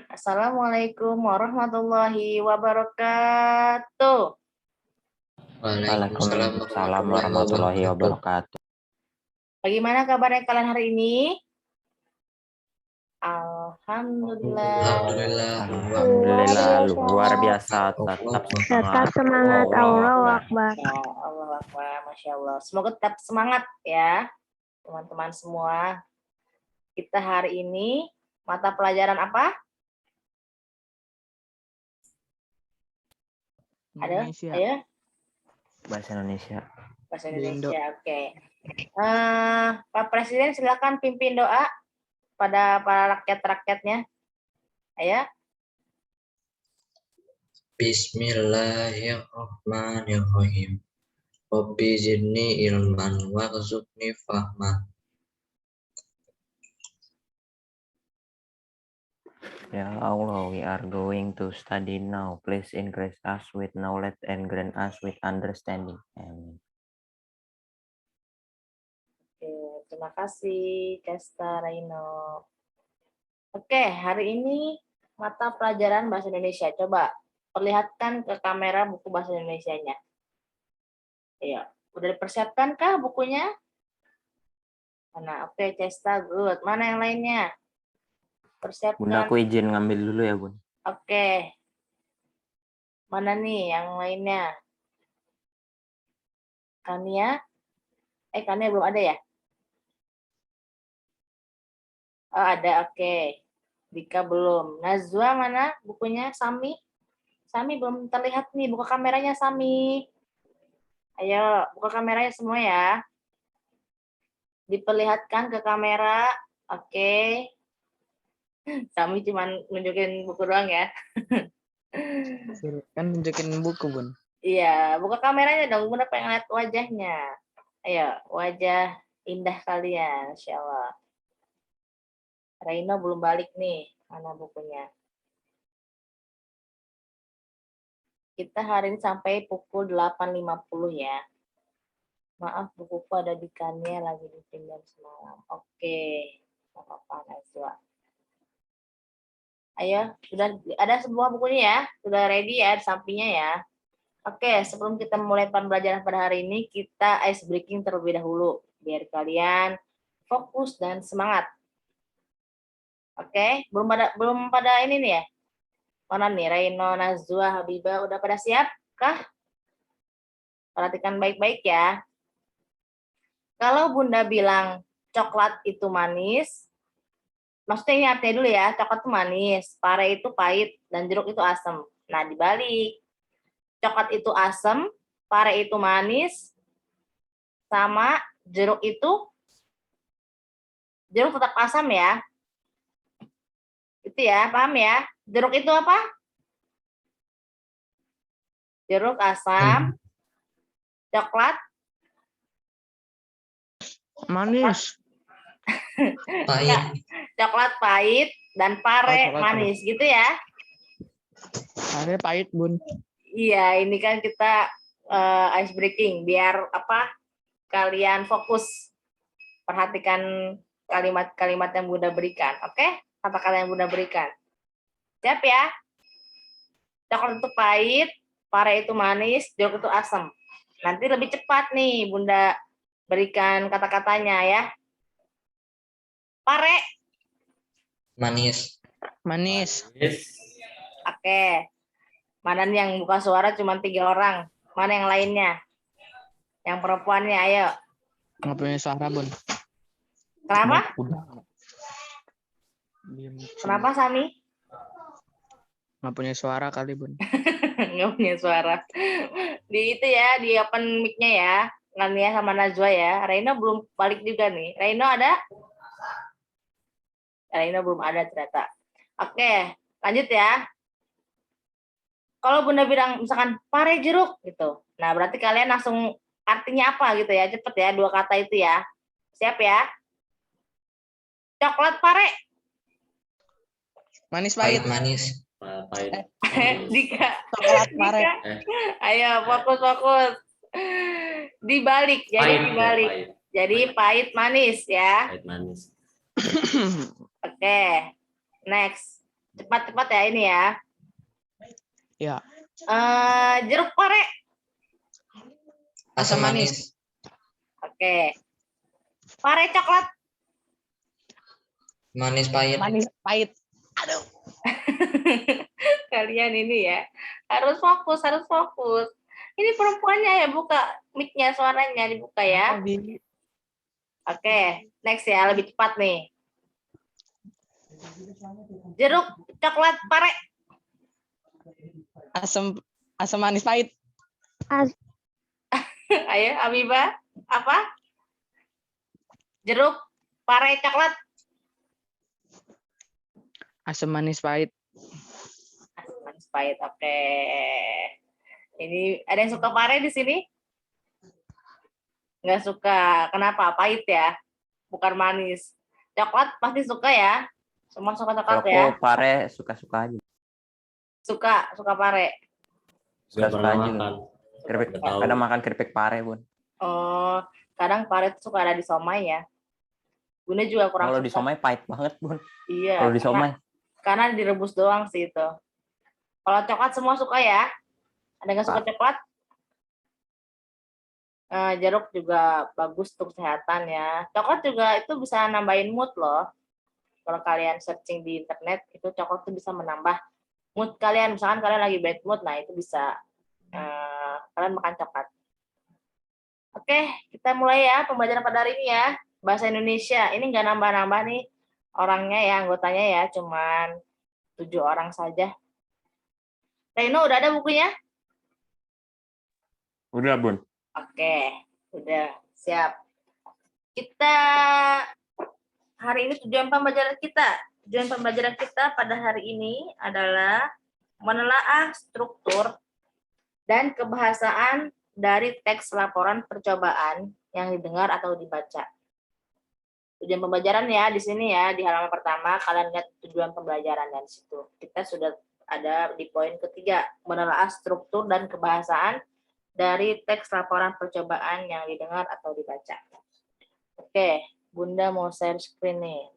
Assalamualaikum warahmatullahi wabarakatuh. Waalaikumsalam warahmatullahi wabarakatuh. Bagaimana kabarnya kalian hari ini? Alhamdulillah. Alhamdulillah luar biasa, tetap semangat. Allahu Akbar. Allah Akbar, Masya Allah. Semoga tetap semangat ya, teman-teman semua. Kita hari ini mata pelajaran apa? Indonesia. Ada? Ayo. Bahasa Indonesia. Bahasa Indonesia, oke. Pak Presiden silakan pimpin doa pada para rakyat-rakyatnya. Ayo. Bismillahirrahmanirrahim. Rabbi zidni ilman warzuqni fahma. Ya Allah, we are going to study now. Please increase us with knowledge and grant us with understanding. Amin. Oke, terima kasih, Kesta Raino. Oke, hari ini mata pelajaran bahasa Indonesia. Coba perlihatkan ke kamera buku bahasa Indonesianya. Iya, udah dipersiapkan kah bukunya? Mana? Oke, Kesta, good. Mana yang lainnya? Persiapkan. Bunda, aku izin ngambil dulu ya, Bun. Oke. Mana nih yang lainnya? Kania? Kania belum ada ya? Oh, ada, oke. Dika belum. Nazwa mana bukunya? Sami? Sami belum terlihat nih. Buka kameranya, Sami. Ayo, buka kameranya semua ya. Diperlihatkan ke kamera. Oke. Sami cuma nunjukin buku doang ya. Kan nunjukin buku, Bun. Iya, buka kameranya dong. Bunda pengen lihat wajahnya. Ayo, wajah indah kalian. Insya Allah. Raino belum balik nih. Mana bukunya? Kita hari ini sampai pukul 8.50 ya. Maaf, bukuku ada di kannya lagi dipinjam semalam. Oke. Nggak apa-apa, Najwa. Ayo, sudah ada semua bukunya ya? Sudah ready ya, di sampingnya ya? Oke, sebelum kita mulai pembelajaran pada hari ini, kita ice breaking terlebih dahulu. Biar kalian fokus dan semangat. Oke, belum pada ini nih ya? Mana nih, Raino, Nazwa, Habibah, udah pada siap kah? Perhatikan baik-baik ya. Kalau Bunda bilang coklat itu manis, maksudnya ini artinya dulu ya, coklat itu manis, pare itu pahit, dan jeruk itu asam. Nah, dibalik. Coklat itu asam, pare itu manis, sama jeruk tetap asam ya. Itu ya, paham ya? Jeruk itu apa? Jeruk asam, coklat manis. Pahit. Coklat pahit dan pare manis gitu ya. Pare pahit, Bun. Iya, ini kan kita ice breaking biar kalian fokus perhatikan kalimat-kalimat yang Bunda berikan. Oke? Kata-kata yang Bunda berikan. Siap ya? Coklat itu pahit, pare itu manis, jeruk itu asam. Nanti lebih cepat nih Bunda berikan kata-katanya ya. Pare. Manis. Manis. Oke. Mana nih yang buka suara cuma 3 orang? Mana yang lainnya? Yang perempuannya, ayo. Nggak punya suara, Bun. Kenapa? Kenapa, Sami? Nggak punya suara kali, Bun. Nggak punya suara. Di itu ya, di open mic-nya ya. Ngania sama Najwa ya. Raino belum balik juga nih. Raino ada? Raino belum ada ternyata. Oke, lanjut ya. Kalau Bunda bilang misalkan pare jeruk gitu. Nah, berarti kalian langsung artinya apa gitu ya. Cepet ya, 2 kata itu ya. Siap ya? Coklat pare. Manis pahit. Manis. Dika. Coklat pare. Ayo, fokus. Dibalik, jadi dibalik. Jadi pahit manis ya. Pahit manis. Oke. Next. Cepat-cepat ya ini ya. Ya. Jeruk pare. Asam manis. Oke. Pare coklat. Manis pahit. Manis pahit. Aduh. Kalian ini ya. Harus fokus. Ini perempuannya ya, buka mic-nya, suaranya dibuka ya. Oke, next ya, lebih cepat nih. Jeruk coklat pare. Asam manis pahit. Ayo, Abiba, apa? Jeruk pare coklat. Asam manis pahit. Asam manis pahit, oke. Ini ada yang suka pare di sini? Nggak suka. Kenapa? Pahit ya? Bukan manis. Coklat pasti suka ya? Semua suka Kalau coklat ya? aku pare suka-suka aja. Suka pare. Suka Nggak pernah aja. makan. Keripik, Nggak tahu. kadang makan keripik pare, Bun. Oh, kadang pare itu suka ada di somai ya. Bunda juga kurang Kalau di suka. somai pahit banget, Bun. Iya. Kalau di somai. Karena direbus doang sih itu. Kalau coklat semua suka ya? Ada nggak suka coklat? Jeruk juga bagus untuk kesehatan ya. Coklat juga itu bisa nambahin mood loh. Kalau kalian searching di internet, itu coklat itu bisa menambah mood kalian. Misalkan kalian lagi bad mood, nah itu bisa kalian makan coklat. Oke, kita mulai ya pembelajaran pada hari ini ya. Bahasa Indonesia. Ini nggak nambah-nambah nih orangnya ya, anggotanya ya. Cuman 7 orang saja. Reno, udah ada bukunya? Udah, Bun. Oke, udah siap. Kita hari ini tujuan pembelajaran kita pada hari ini adalah menelaah struktur dan kebahasaan dari teks laporan percobaan yang didengar atau dibaca. Tujuan pembelajaran ya di sini ya, di halaman pertama kalian lihat tujuan pembelajaran dan situ. Kita sudah ada di poin ketiga, menelaah struktur dan kebahasaan dari teks laporan percobaan yang didengar atau dibaca. Oke, Bunda mau share screen nih.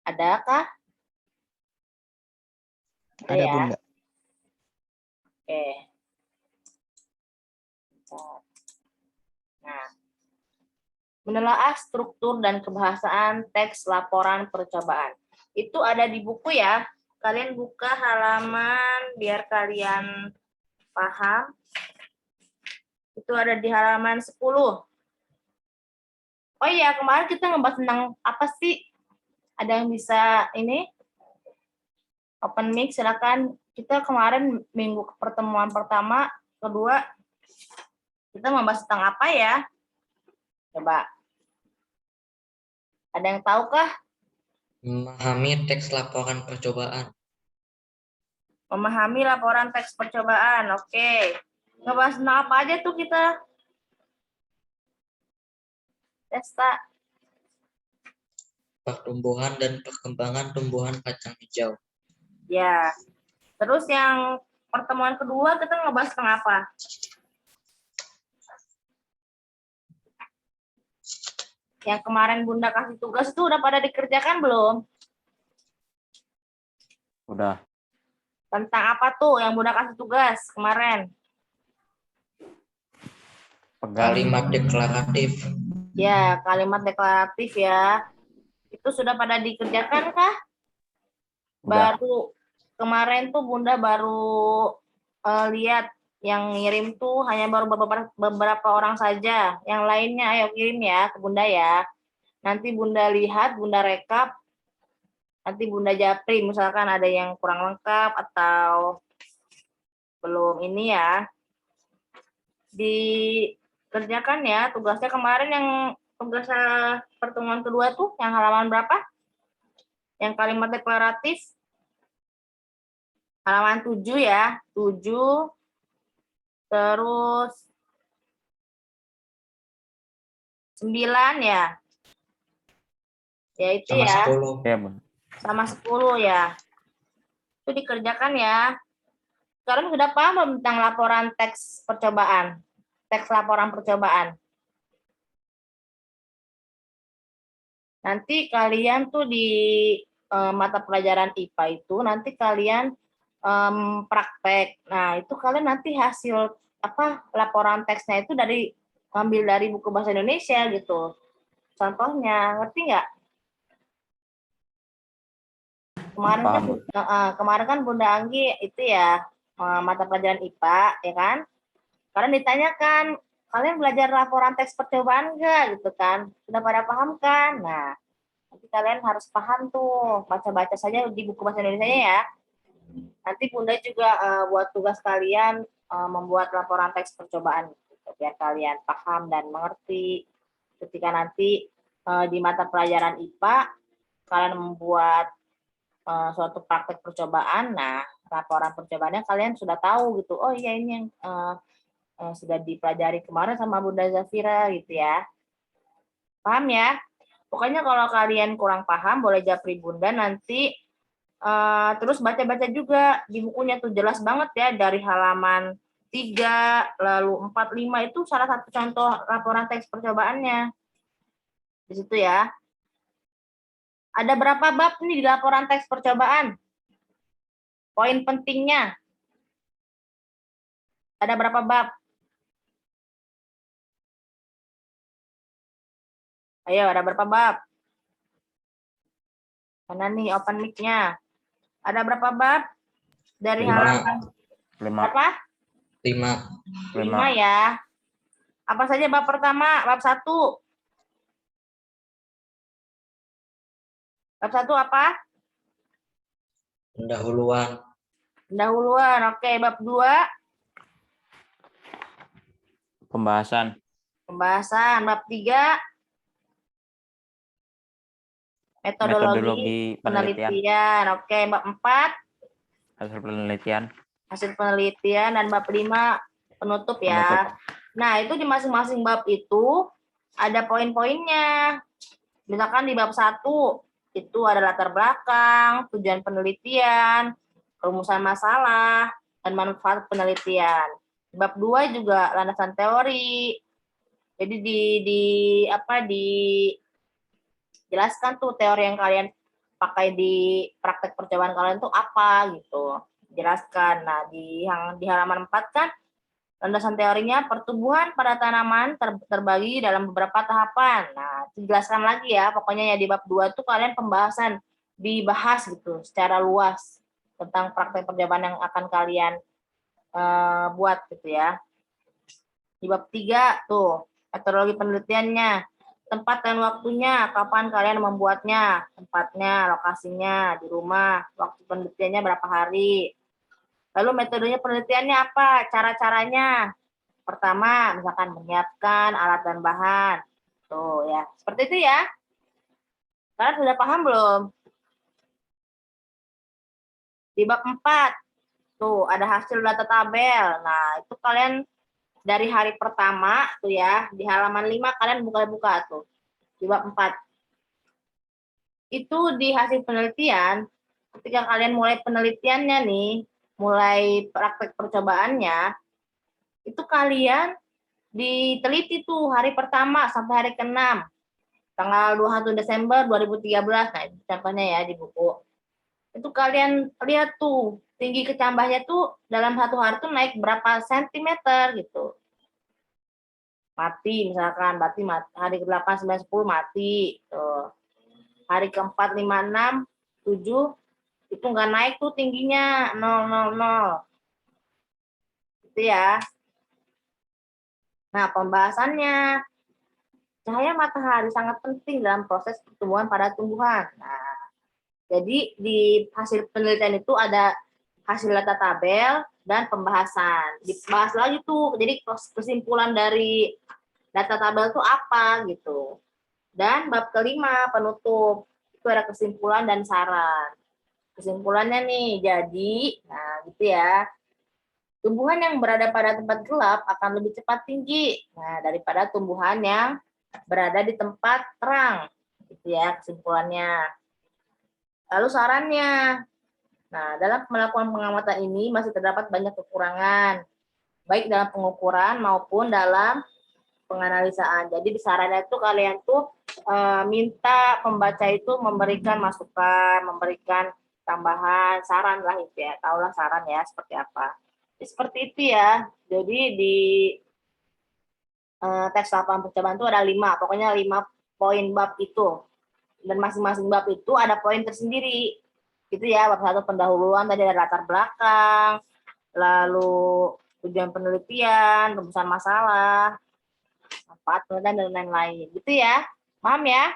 Adakah? Ada, ya? Bunda. Oke. Nah, menelaah struktur dan kebahasaan teks laporan percobaan. Itu ada di buku ya. Kalian buka halaman biar kalian paham. Itu ada di halaman 10. Oh iya, kemarin kita ngebahas tentang apa sih? Ada yang bisa ini? Open mic, silakan. Kita kemarin minggu pertemuan pertama, kedua, kita membahas tentang apa ya? Coba. Ada yang tahu kah? Memahami teks laporan percobaan. Memahami laporan teks percobaan. Oke. Ngebahas tentang apa aja tuh kita? Testa. Pertumbuhan dan perkembangan tumbuhan kacang hijau. Ya. Terus yang pertemuan kedua kita ngebahas tentang apa? Yang kemarin Bunda kasih tugas itu udah pada dikerjakan belum? Udah. Tentang apa tuh yang Bunda kasih tugas kemarin? Kalimat deklaratif. Ya, kalimat deklaratif ya. Itu sudah pada dikerjakan kah? Udah. Baru kemarin tuh Bunda baru lihat yang ngirim tuh hanya baru beberapa orang saja. Yang lainnya ayo kirim ya ke Bunda ya. Nanti Bunda lihat, Bunda rekap. Nanti Bunda japri misalkan ada yang kurang lengkap atau belum ini ya. Dikerjakan ya tugasnya kemarin yang tugas pertemuan kedua tuh yang halaman berapa? Yang kalimat deklaratif halaman 7 ya, 7 terus 9 ya. Ya itu Sama ya, 10. Ya, Bun. sama 10 ya. Itu dikerjakan ya. Sekarang sudah paham belum tentang laporan teks percobaan? Teks laporan percobaan. Nanti kalian tuh di mata pelajaran IPA itu nanti kalian praktek. Nah, itu kalian nanti hasil laporan teksnya itu ambil dari buku bahasa Indonesia gitu. Contohnya, ngerti nggak? Kemarin kan Bunda Anggi itu ya mata pelajaran IPA, ya kan? Kalian ditanyakan, kalian belajar laporan teks percobaan nggak gitu kan? Sudah pada paham kan? Nah, nanti kalian harus paham tuh, baca-baca saja di buku bahasa Indonesia ya. Nanti Bunda juga buat tugas kalian membuat laporan teks percobaan gitu, biar kalian paham dan mengerti. Ketika nanti di mata pelajaran IPA kalian membuat suatu praktek percobaan, nah laporan percobaannya kalian sudah tahu gitu. Oh iya, ini yang sudah dipelajari kemarin sama Bunda Zafira gitu ya. Paham ya? Pokoknya kalau kalian kurang paham boleh japri Bunda nanti. Terus baca-baca juga di bukunya tuh jelas banget ya, dari halaman 3 lalu 4, 5 itu salah satu contoh laporan teks percobaannya. Di situ ya. Ada berapa bab nih di laporan teks percobaan? Poin pentingnya. Ada berapa bab? Ayo, ada berapa bab? Mana nih open mic-nya? Ada berapa bab? Dari 5. halaman 5. berapa? 5. 5 ya. Apa saja bab pertama? Bab 1. Bab 1 apa? Pendahuluan. Pendahuluan. Oke, bab 2. Pembahasan. Pembahasan. Bab 3. Metodologi penelitian. Oke, bab 4. Hasil penelitian. Hasil penelitian. Dan bab 5 penutup ya. Nah, itu di masing-masing bab itu ada poin-poinnya. Misalkan di bab 1 itu ada latar belakang, tujuan penelitian, rumusan masalah, dan manfaat penelitian. Di bab 2 juga landasan teori. Jadi dijelaskan tuh teori yang kalian pakai di praktek percobaan kalian tuh apa gitu. Jelaskan. Nah, di halaman 4 kan landasan teorinya pertumbuhan pada tanaman terbagi dalam beberapa tahapan. Nah, dijelaskan lagi ya, pokoknya ya di bab 2 tuh kalian pembahasan dibahas gitu secara luas tentang praktek percobaan yang akan kalian buat gitu ya. Di bab 3 tuh metodologi penelitiannya, tempat dan waktunya, kapan kalian membuatnya, tempatnya, lokasinya, di rumah, waktu penelitiannya berapa hari. Lalu metodenya penelitiannya apa, cara-caranya. Pertama, misalkan menyiapkan alat dan bahan. Tuh ya, seperti itu ya. Kalian sudah paham belum? Di bab 4, tuh ada hasil data tabel. Nah, itu kalian dari hari pertama tuh ya, di halaman 5 kalian buka-buka tuh. Di bab 4. Itu di hasil penelitian, ketika kalian mulai penelitiannya nih, mulai praktek percobaannya, itu kalian diteliti tuh hari pertama sampai hari ke-6, tanggal 21 Desember 2013. Nah, itu contohnya ya di buku. Itu kalian lihat tuh, tinggi kecambahnya tuh dalam satu hari tuh naik berapa sentimeter gitu. Mati misalkan, berarti hari ke-8, 9, 10 mati. Tuh. Hari ke-4, 5, 6, 7, itu nggak naik tuh tingginya, 0, 0, 0. Itu ya. Nah, pembahasannya, cahaya matahari sangat penting dalam proses pertumbuhan pada tumbuhan. Nah, jadi di hasil penelitian itu ada hasil data tabel dan pembahasan. Dibahas lagi tuh, jadi kesimpulan dari data tabel itu apa gitu. Dan bab ke-5 penutup, itu ada kesimpulan dan saran. Kesimpulannya nih, jadi, nah gitu ya, tumbuhan yang berada pada tempat gelap akan lebih cepat tinggi daripada tumbuhan yang berada di tempat terang. Gitu ya kesimpulannya. Lalu sarannya. Nah, dalam melakukan pengamatan ini masih terdapat banyak kekurangan, baik dalam pengukuran maupun dalam penganalisaan. Jadi di sarannya itu kalian tuh minta pembaca itu memberikan masukan, memberikan tambahan, saran lah itu ya. Taulah saran ya seperti apa. Seperti itu ya. Jadi di teks laporan percobaan itu ada 5, pokoknya 5 poin bab itu. Dan masing-masing bab itu ada poin tersendiri. Gitu ya, bab 1 pendahuluan tadi ada latar belakang, lalu tujuan penelitian, rumusan masalah, manfaat penelitian dan lain-lain. Gitu ya. Paham ya?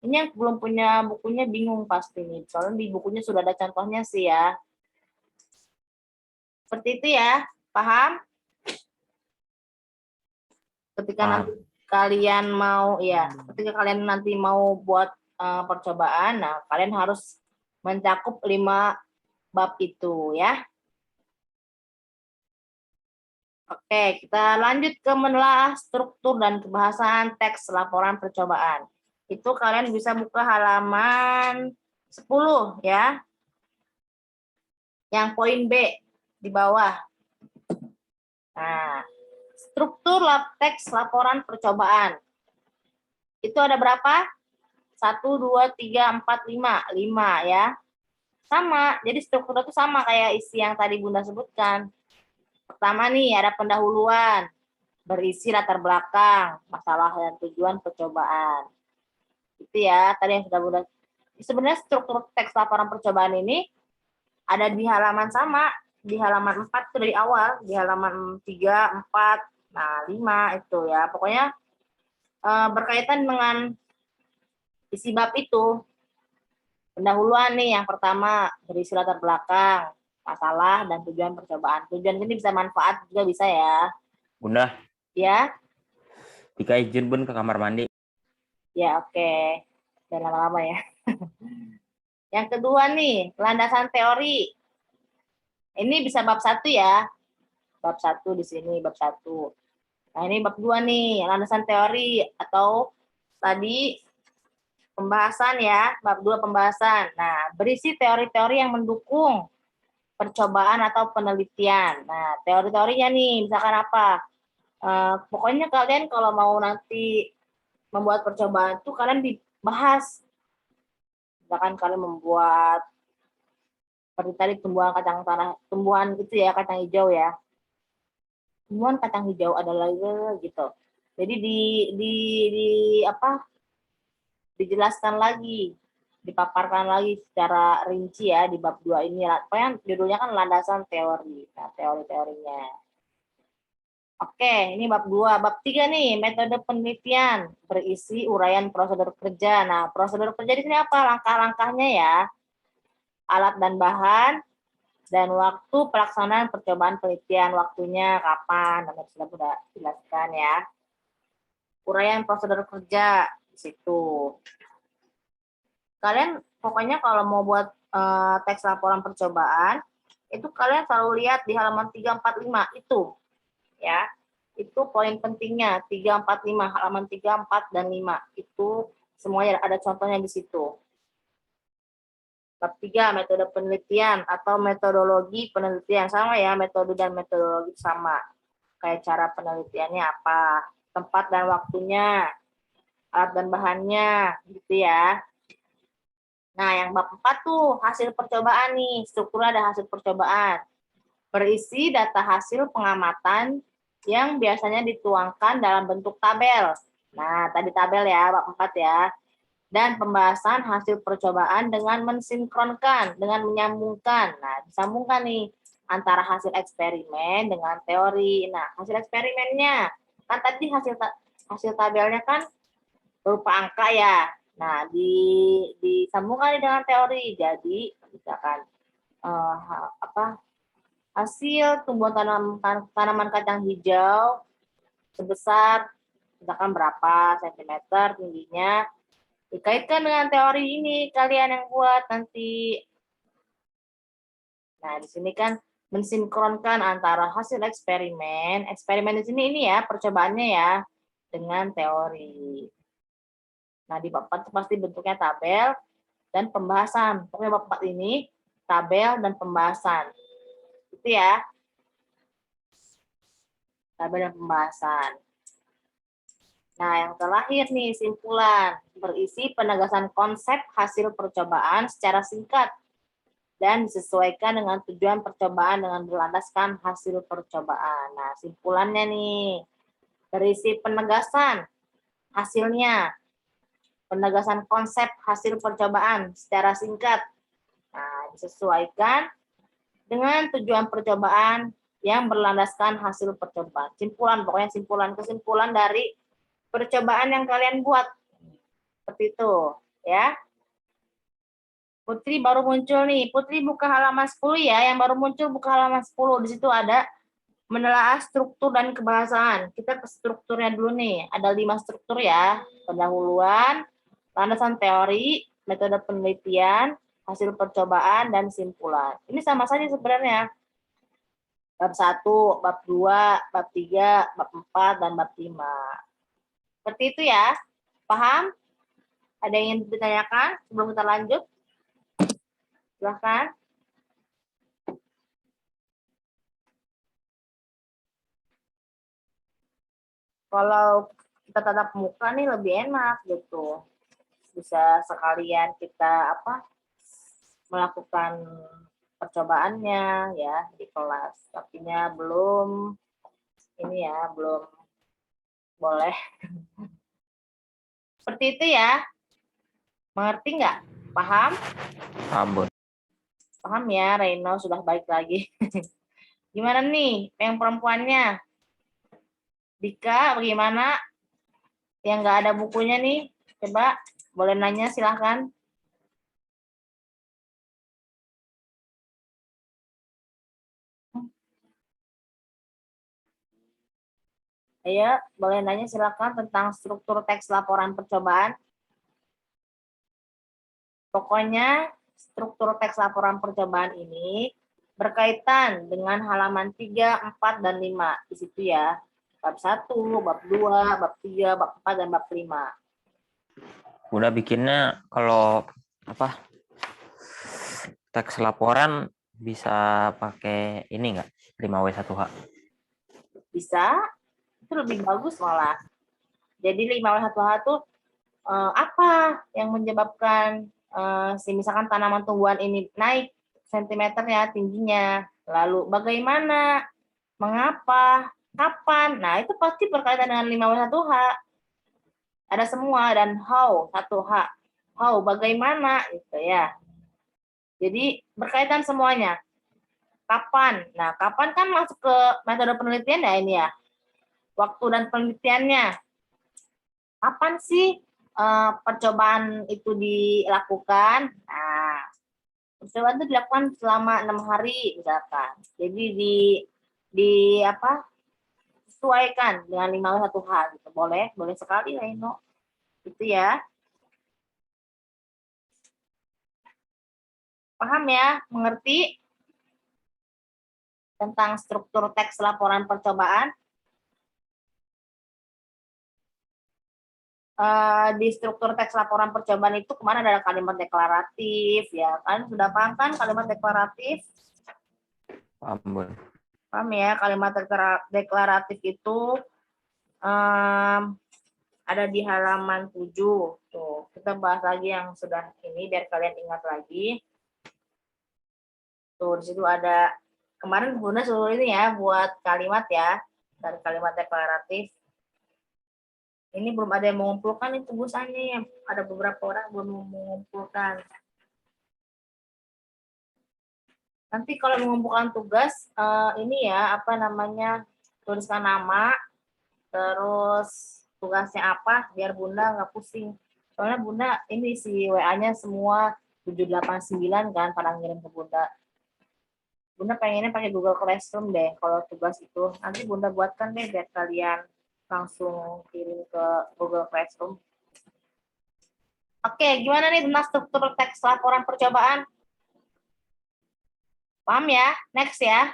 Ini yang belum punya bukunya bingung pasti nih. Soalnya di bukunya sudah ada contohnya sih ya. Seperti itu ya. Paham? Ketika Paham. nanti kalian mau ketika kalian nanti mau buat percobaan, nah kalian harus mencakup 5 bab itu ya. Oke, kita lanjut ke menelaah struktur dan kebahasan teks laporan percobaan. Itu kalian bisa buka halaman 10 ya. Yang poin B di bawah. Nah, struktur teks laporan percobaan. Itu ada berapa? 1, 2, 3, 4, 5. 5 ya. Sama, jadi strukturnya itu sama kayak isi yang tadi Bunda sebutkan. Pertama nih, ada pendahuluan. Berisi latar belakang, masalah dan tujuan percobaan. Itu ya, tadi yang sudah Bunda. Sebenarnya struktur teks laporan percobaan ini ada di halaman sama, di halaman 4 itu dari awal, di halaman 3, 4, nah 5 itu ya. Pokoknya berkaitan dengan isi bab itu. Pendahuluan nih yang pertama, berisi latar belakang, masalah dan tujuan percobaan. Tujuan ini bisa manfaat juga bisa ya. Bunda, Ya, Tika izin Bun ke kamar mandi. ya oke. Jangan lama-lama ya. Yang kedua nih, landasan teori. Ini bisa bab 1 ya. Bab 1 di sini, bab 1. Nah, ini bab 2 nih, landasan teori atau tadi pembahasan ya, bab 2 pembahasan. Nah, berisi teori-teori yang mendukung percobaan atau penelitian. Nah, teori-teorinya nih, misalkan apa? Pokoknya kalian kalau mau nanti membuat percobaan tuh kalian dibahas. Misalkan kalian membuat seperti tadi tumbuhan kacang tanah, tumbuhan gitu ya, kacang hijau ya. Tumbuhan kacang hijau adalah gitu. Jadi di apa? Dijelaskan lagi, dipaparkan lagi secara rinci ya di bab 2 ini. Pokoknya judulnya kan landasan teori. Nah, teori-teorinya. Oke, ini bab 2. Bab 3 nih, metode penelitian berisi uraian prosedur kerja. Nah, prosedur kerja di sini apa? Langkah-langkahnya ya. Alat dan bahan dan waktu pelaksanaan percobaan penelitian, waktunya kapan, dan sudah jelaskan ya. Uraian prosedur kerja di situ. Kalian pokoknya kalau mau buat teks laporan percobaan, itu kalian selalu lihat di halaman 3, 4, 5 itu. Ya. Itu poin pentingnya 3, 4, 5, halaman 3, 4 dan 5. Itu semuanya ada contohnya di situ. Bab 3, metode penelitian atau metodologi penelitian. Sama ya, metode dan metodologi sama. Kayak cara penelitiannya apa, tempat dan waktunya, alat dan bahannya, gitu ya. Nah, yang bab 4 tuh hasil percobaan nih, strukturnya ada hasil percobaan. Berisi data hasil pengamatan yang biasanya dituangkan dalam bentuk tabel. Nah, tadi tabel ya, bab 4 ya. Dan pembahasan hasil percobaan dengan mensinkronkan, dengan menyambungkan. Nah, disambungkan nih antara hasil eksperimen dengan teori. Nah, hasil eksperimennya, kan tadi hasil tabelnya kan berupa angka ya. Nah, disambungkan dengan teori. Jadi, misalkan hasil tumbuhan tanaman kacang hijau sebesar misalkan berapa sentimeter tingginya, dikaitkan dengan teori ini kalian yang buat nanti. Nah, di sini kan mensinkronkan antara hasil eksperimen di sini ini ya, percobaannya ya, dengan teori. Nah, di bab 4 pasti bentuknya tabel dan pembahasan. Pokoknya bab 4 ini tabel dan pembahasan. Itu ya. Tabel dan pembahasan. Nah, yang terakhir nih, simpulan. Berisi penegasan konsep hasil percobaan secara singkat dan disesuaikan dengan tujuan percobaan dengan berlandaskan hasil percobaan. Nah, simpulannya nih, berisi penegasan hasilnya, penegasan konsep hasil percobaan secara singkat. Nah, disesuaikan dengan tujuan percobaan yang berlandaskan hasil percobaan. Simpulan, pokoknya kesimpulan dari percobaan yang kalian buat. Seperti itu, ya. Putri baru muncul nih. Putri buka halaman 10 ya. Yang baru muncul buka halaman 10. Di situ ada menelaah struktur dan kebahasaan. Kita ke strukturnya dulu nih. Ada 5 struktur ya. Pendahuluan, landasan teori, metode penelitian, hasil percobaan, dan simpulan. Ini sama saja sebenarnya. Bab 1, bab 2, bab 3, bab 4, dan bab 5. Seperti itu ya. Paham? Ada yang ingin ditanyakan sebelum kita lanjut? Silahkan. Kalau kita tatap muka nih lebih enak gitu. Bisa sekalian kita melakukan percobaannya ya di kelas. Tapinya belum ini ya, belum boleh. Seperti itu ya. Mengerti nggak? Paham? Paham, Bun. Paham ya, Reno sudah baik lagi. Gimana nih yang perempuannya? Dika, bagaimana? Yang nggak ada bukunya nih, coba boleh nanya silahkan. Ayo, boleh nanya silakan tentang struktur teks laporan percobaan. Pokoknya struktur teks laporan percobaan ini berkaitan dengan halaman 3, 4, dan 5. Di situ ya. Bab 1, bab 2, bab 3, bab 4, dan bab 5. Udah bikinnya kalau teks laporan bisa pakai ini nggak? 5W1H. Bisa, itu lebih bagus malah. Jadi 5W1H itu apa yang menyebabkan misalkan tanaman tumbuhan ini naik sentimeternya tingginya, lalu bagaimana, mengapa, kapan. Nah, itu pasti berkaitan dengan 5W1H. Ada semua, dan how 1H. How, bagaimana gitu ya. Jadi berkaitan semuanya. Kapan? Nah, kapan kan masuk ke metode penelitian ya ini ya. Waktu dan penelitiannya. Kapan sih percobaan itu dilakukan? Nah, percobaan itu dilakukan selama 6 hari misalkan. Jadi sesuaikan dengan 5W1H gitu. Boleh sekali Reno. Itu ya. Paham ya? Mengerti tentang struktur teks laporan percobaan? Di struktur teks laporan percobaan itu kemarin ada kalimat deklaratif ya kan, sudah paham kan kalimat deklaratif? Paham, Bun. Paham ya, kalimat deklaratif itu ada di halaman 7. Tuh, kita bahas lagi yang sudah ini biar kalian ingat lagi. Tuh, di situ ada kemarin Bunda suruh ini ya buat kalimat ya, dari kalimat deklaratif. Ini belum ada yang mengumpulkan itu tulisannya, yang ada beberapa orang belum mengumpulkan. Nanti kalau mengumpulkan tugas, ini ya, tuliskan nama, terus tugasnya apa, biar Bunda nggak pusing. Soalnya Bunda, ini si WA-nya semua 789 kan, pada ngirim ke Bunda. Bunda pengennya pakai Google Classroom deh, kalau tugas itu. Nanti Bunda buatkan deh, biar kalian langsung kirim ke Google Classroom. Oke, gimana nih tentang struktur teks laporan percobaan? Paham ya? Next ya.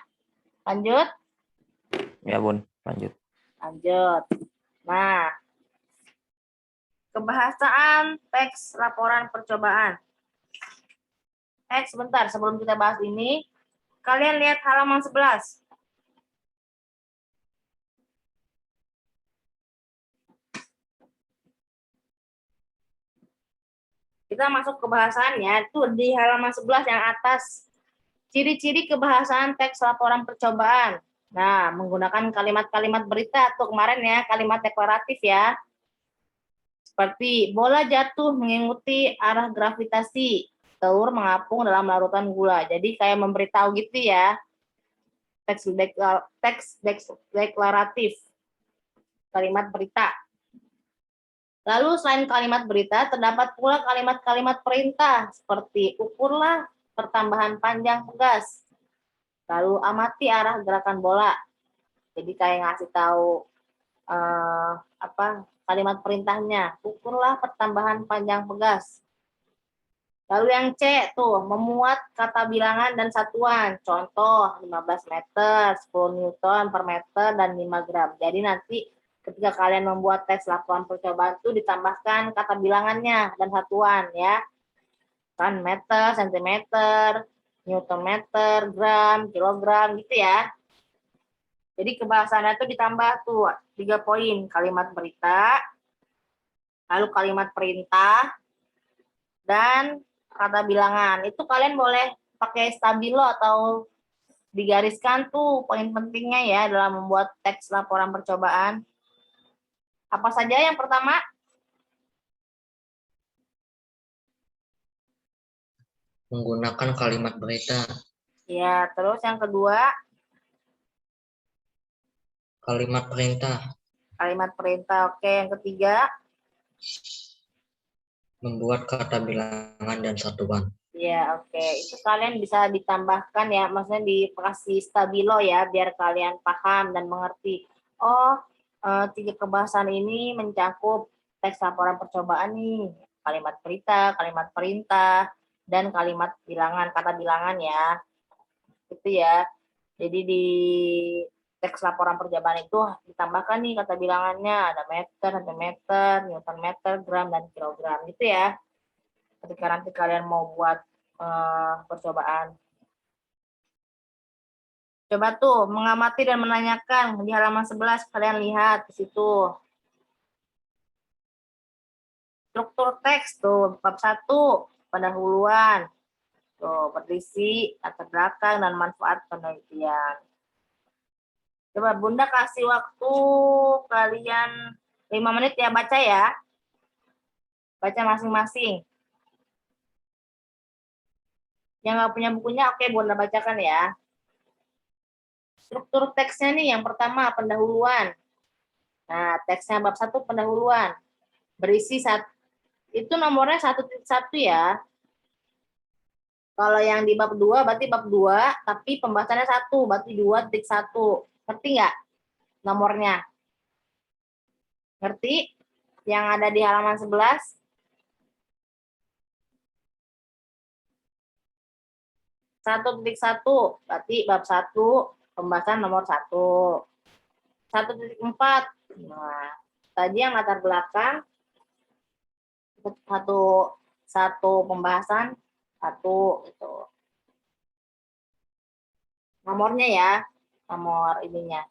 Lanjut. Ya, Bun. Lanjut. Lanjut. Nah, kebahasaan teks laporan percobaan. Sebentar, sebelum kita bahas ini, kalian lihat halaman 11. Kita masuk ke bahasannya, itu di halaman 11 yang atas. Ciri-ciri kebahasaan teks laporan percobaan. Nah, menggunakan kalimat-kalimat berita tuh kemarin ya, kalimat deklaratif ya. Seperti bola jatuh mengikuti arah gravitasi, telur mengapung dalam larutan gula. Jadi kayak memberitahu gitu ya. Teks deklaratif. Kalimat berita. Lalu selain kalimat berita, terdapat pula kalimat-kalimat perintah, seperti ukurlah pertambahan panjang pegas. Lalu amati arah gerakan bola. Jadi kayak ngasih tahu kalimat perintahnya, ukurlah pertambahan panjang pegas. Lalu yang C tuh, memuat kata bilangan dan satuan. Contoh 15 meter, 10 Newton per meter, dan 5 gram. Jadi nanti ketika kalian membuat teks laporan percobaan itu ditambahkan kata bilangannya dan satuan ya. Kan meter, sentimeter, Newton meter, gram, kilogram gitu ya. Jadi kebahasannya itu ditambah tuh 3 poin. Kalimat berita, lalu kalimat perintah, dan kata bilangan. Itu kalian boleh pakai stabilo atau digariskan tuh poin pentingnya ya dalam membuat teks laporan percobaan. Apa saja yang pertama? Menggunakan kalimat berita. Ya, terus yang kedua, Kalimat perintah. kalimat perintah. Oke, yang ketiga, Membuat kata bilangan dan satuan. ya oke. Itu kalian bisa ditambahkan ya, maksudnya dikasih stabilo ya, biar kalian paham dan mengerti. Oh, 3 kebahasan ini mencakup teks laporan percobaan nih. Kalimat berita, kalimat perintah, dan kalimat bilangan, kata bilangan ya. Itu ya. Jadi di teks laporan percobaan itu ditambahkan nih kata bilangannya, ada meter, sentimeter, newton meter, gram, dan kilogram gitu ya. Ketika nanti kalian mau buat percobaan. Coba tuh mengamati dan menanyakan di halaman 11, kalian lihat di situ. Struktur teks tuh bab 1, pendahuluan. Tuh, berisi, latar belakang, dan manfaat penelitian. Coba Bunda kasih waktu kalian 5 menit ya, baca ya. Baca masing-masing. Yang nggak punya bukunya, oke Bunda bacakan ya. Struktur teksnya nih, yang pertama pendahuluan. Nah, teksnya bab 1 pendahuluan. Berisi itu nomornya 1.1 ya. Kalau yang di bab 2 berarti bab 2, tapi pembahasannya 1, berarti 2.1. Ngerti nggak nomornya? Ngerti? Yang ada di halaman 11? satu, berarti bab 1, pembahasan nomor 1. 1.4. Nah, tadi yang latar belakang satu pembahasan 1 itu. Nomornya ya, nomor ininya.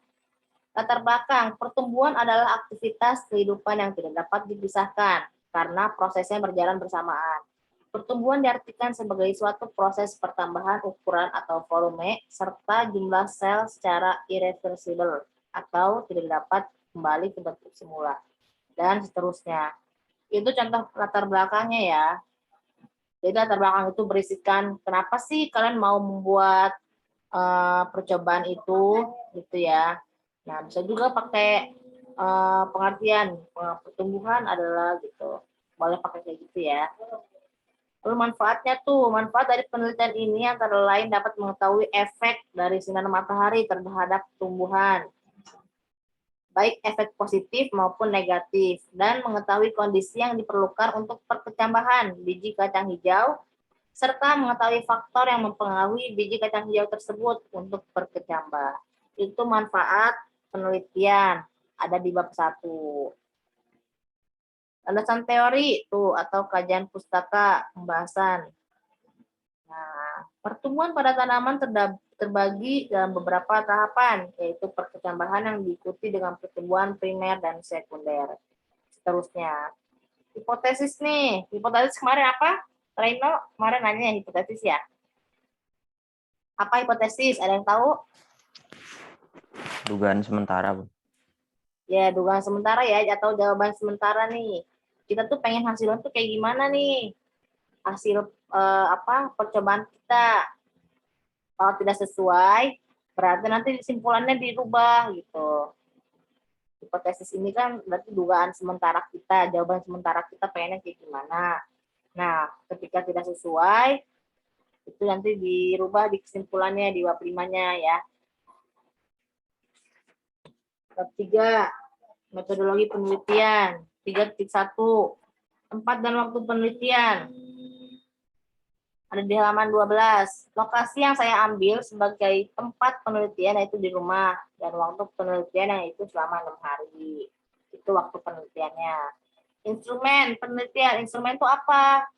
Latar belakang, pertumbuhan adalah aktivitas kehidupan yang tidak dapat dipisahkan karena prosesnya berjalan bersamaan. Pertumbuhan diartikan sebagai suatu proses pertambahan ukuran atau volume serta jumlah sel secara irreversible atau tidak dapat kembali ke bentuk semula, dan seterusnya. Itu contoh latar belakangnya ya. Jadi latar belakang itu berisikan kenapa sih kalian mau membuat percobaan itu, gitu ya. Nah, bisa juga pakai pengertian pertumbuhan adalah gitu. Boleh pakai kayak gitu ya. Lalu manfaatnya tuh, manfaat dari penelitian ini antara lain dapat mengetahui efek dari sinar matahari terhadap tumbuhan, baik efek positif maupun negatif, dan mengetahui kondisi yang diperlukan untuk perkecambahan biji kacang hijau, serta mengetahui faktor yang mempengaruhi biji kacang hijau tersebut untuk berkecambah. Itu manfaat penelitian, ada di bab 1. Landasan teori tuh atau kajian pustaka pembahasan. Nah, pertumbuhan pada tanaman terbagi dalam beberapa tahapan, yaitu perkecambahan yang diikuti dengan pertumbuhan primer dan sekunder. Seterusnya, Hipotesis nih. Hipotesis kemarin apa? Reno kemarin nanya hipotesis ya. Apa hipotesis? Ada yang tahu? Dugaan sementara, Bun. Ya, dugaan sementara ya, atau jawaban sementara nih. Kita tuh pengen hasilnya tuh kayak gimana nih? Hasil percobaan kita. Kalau tidak sesuai, berarti nanti kesimpulannya dirubah gitu. Hipotesis ini kan berarti dugaan sementara kita, jawaban sementara kita pengennya kayak gimana. Nah, ketika tidak sesuai, itu nanti dirubah di kesimpulannya, di bab 5-nya ya. Bab 3, metodologi penelitian. 3.1, tempat dan waktu penelitian. Ada di halaman 12. Lokasi yang saya ambil sebagai tempat penelitian yaitu di rumah, dan waktu penelitian yang itu selama 6 hari. Itu waktu penelitiannya. Instrumen penelitian. Instrumen itu apa?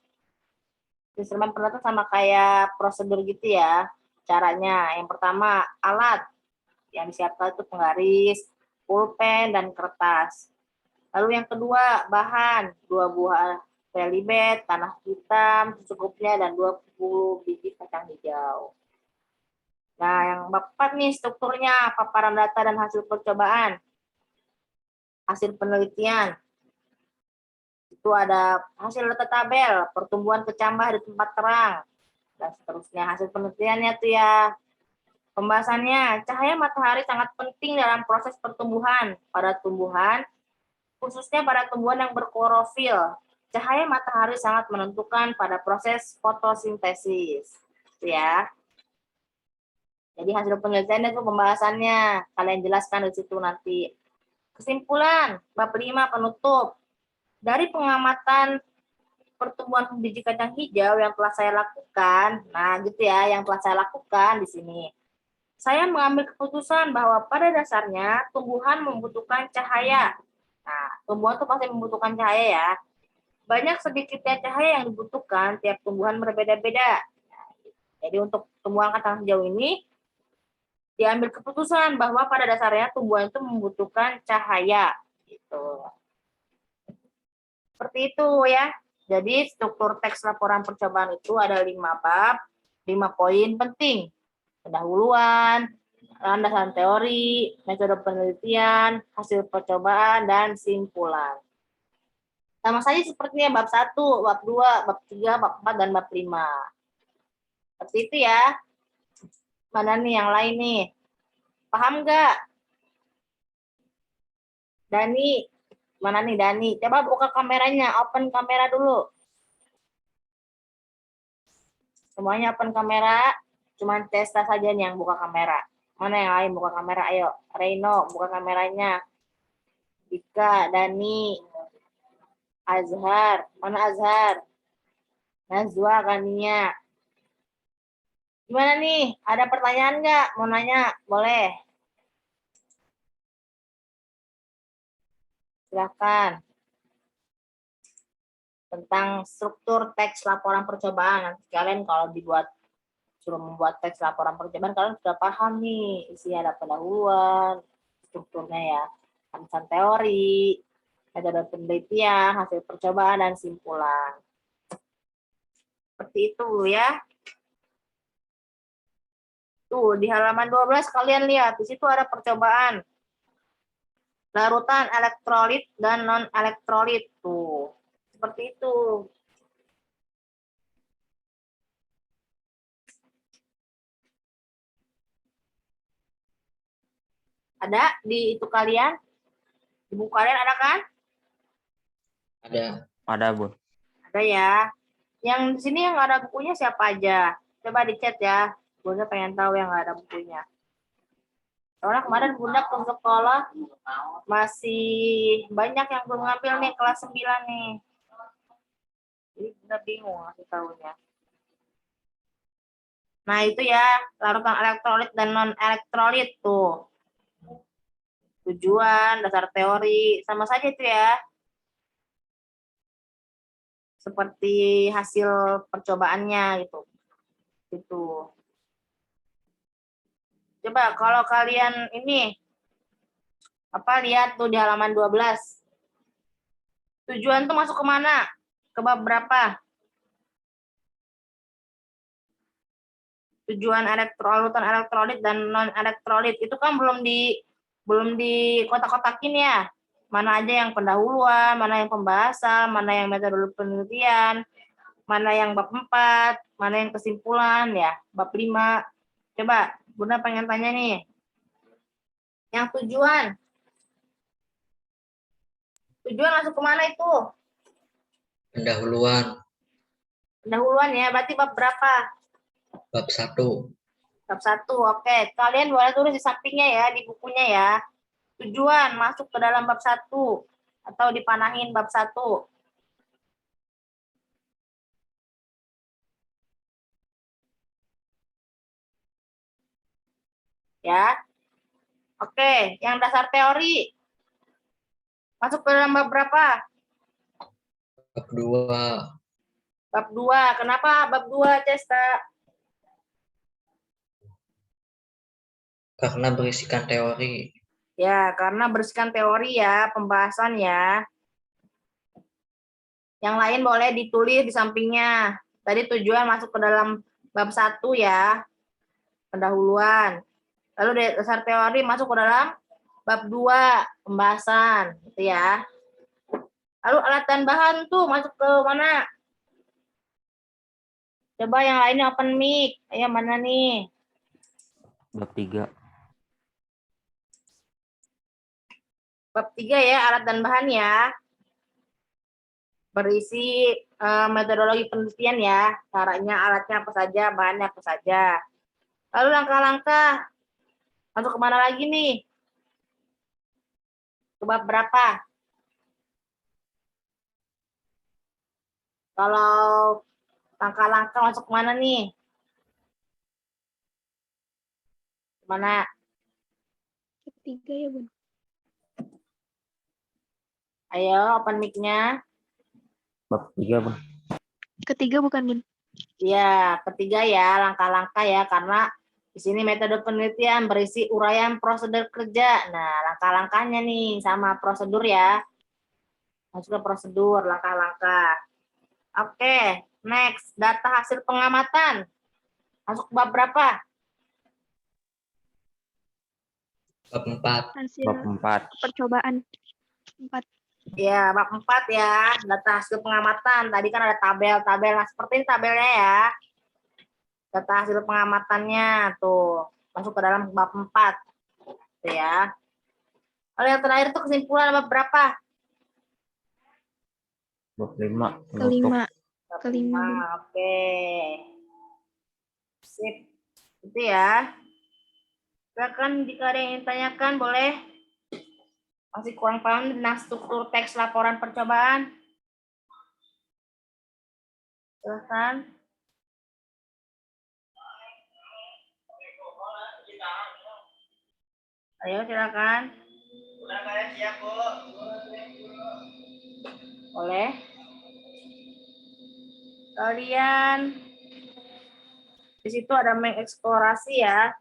Instrumen penelitian sama kayak prosedur gitu ya. Caranya, yang pertama alat. Yang disiapkan itu penggaris, pulpen, dan kertas. Lalu yang kedua, bahan, 2 buah pelibet, tanah hitam secukupnya, dan 20 biji kacang hijau. Nah, yang bab 4 nih strukturnya, paparan data dan hasil percobaan. Hasil penelitian. Itu ada hasil data tabel, pertumbuhan kecambah di tempat terang, dan seterusnya. Hasil penelitiannya tuh ya. Pembahasannya, cahaya matahari sangat penting dalam proses pertumbuhan pada tumbuhan, khususnya pada tumbuhan yang berklorofil. Cahaya matahari sangat menentukan pada proses fotosintesis. Ya. Jadi hasil penelitian itu pembahasannya. Kalian jelaskan di situ nanti. Kesimpulan, bab 5 penutup. Dari pengamatan pertumbuhan biji kacang hijau yang telah saya lakukan, nah gitu ya, yang telah saya lakukan di sini. Saya mengambil keputusan bahwa pada dasarnya tumbuhan membutuhkan cahaya. Nah, tumbuhan itu pasti membutuhkan cahaya ya. Banyak sedikitnya cahaya yang dibutuhkan, tiap tumbuhan berbeda-beda. Jadi untuk tumbuhan kacang hijau ini, diambil keputusan bahwa pada dasarnya tumbuhan itu membutuhkan cahaya. Gitu. Seperti itu ya. Jadi struktur teks laporan percobaan itu ada 5 bab, 5 poin penting. Pendahuluan, landasan teori, metode penelitian, hasil percobaan, dan simpulan. Sama saja sepertinya bab 1, bab 2, bab 3, bab 4, dan bab 5. Seperti itu ya. Mana nih yang lain nih? Paham nggak? Dani, mana nih Dani? Coba buka kameranya, open kamera dulu. Semuanya open kamera, cuman Testa saja nih yang buka kamera. Mana yang lain buka kamera? Ayo, Reino buka kameranya. Dika, Dani, Azhar, mana Azhar? Nazwa, Kania. Gimana nih? Ada pertanyaan nggak? Mau nanya? Boleh. Silakan. Tentang struktur teks laporan percobaan. Nanti kalian kalau suruh membuat teks laporan percobaan, kalian sudah paham nih. Isinya ada pendahuluan, strukturnya ya. Landasan teori, metode penelitian, hasil percobaan, dan simpulan. Seperti itu ya. Tuh, di halaman 12 kalian lihat, di situ ada percobaan. Larutan elektrolit dan non-elektrolit. Tuh, seperti itu. Ada di itu kalian? Di buku kalian ada kan? Ada. Ada, Bun. Ada ya. Yang di sini yang nggak ada bukunya siapa aja? Coba di chat ya. Bunda pengen tahu yang nggak ada bukunya. Soalnya kemarin Bunda ke sekolah masih banyak yang belum ngambil nih kelas 9 nih. Jadi Bunda bingung ngasih tahunya. Nah itu ya, larutan elektrolit dan non-elektrolit tuh. Tujuan, dasar teori, sama saja itu ya. Seperti hasil percobaannya gitu. Gitu. Coba kalau kalian ini lihat tuh di halaman 12. Tujuan tuh masuk ke mana? Ke bab berapa? Tujuan urutan elektrolit dan non elektrolit itu kan belum di kotak-kotakin ya. Mana aja yang pendahuluan, mana yang pembahasan, mana yang metode penelitian, mana yang bab 4, mana yang kesimpulan ya, bab 5. Coba Bunda pengen tanya nih. Yang tujuan masuk kemana itu? Pendahuluan. Pendahuluan ya, berarti bab berapa? Bab 1. Bab 1, oke. Kalian boleh tulis di sampingnya ya, di bukunya ya. Tujuan masuk ke dalam bab 1 atau dipanahin bab 1. Ya. Oke, yang dasar teori masuk ke dalam bab berapa? Bab 2. Bab 2. Kenapa bab 2, Cesta? Karena berisikan teori. Ya, karena berisikan teori ya, pembahasan ya. Yang lain boleh ditulis di sampingnya. Tadi tujuan masuk ke dalam bab 1 ya, pendahuluan. Lalu dasar teori masuk ke dalam bab 2, pembahasan, gitu ya. Lalu alat dan bahan tuh masuk ke mana? Coba yang lainnya open mic. Ayo mana nih? Bab 3. Bab 3 ya, alat dan bahan ya. Berisi metodologi penelitian ya. Caranya, alatnya apa saja, bahannya apa saja. Lalu langkah-langkah. Masuk kemana lagi nih? Ke bab berapa? Kalau langkah-langkah masuk kemana nih? Kemana? Ketiga ya, Bun. Ayo, open mic-nya. Bab 3, Bun. Ketiga bukan, Bun? Ya, ketiga ya, langkah-langkah ya, karena di sini metode penelitian berisi uraian prosedur kerja. Nah, langkah-langkahnya nih sama prosedur ya. Masuk ke prosedur, langkah-langkah. Oke, next, data hasil pengamatan. Masuk ke bab berapa? Bab 4. Hasil Bab 4. percobaan. 4. Ya, bab 4 ya, data hasil pengamatan. Tadi kan ada tabel-tabel. Nah, seperti ini tabelnya ya. Data hasil pengamatannya tuh masuk ke dalam bab 4. Tuh ya. Lalu yang terakhir tuh kesimpulan bab berapa? Bab 5. Kelima. Bab Kelima, 5. Bun. Oke. Sip. Itu ya. Silakan jika ada yang ingin tanyakan boleh. Masih kurang paham tentang struktur teks laporan percobaan? Silakan. Ayo silakan. Boleh. Kalian di situ ada mengeksplorasi ya.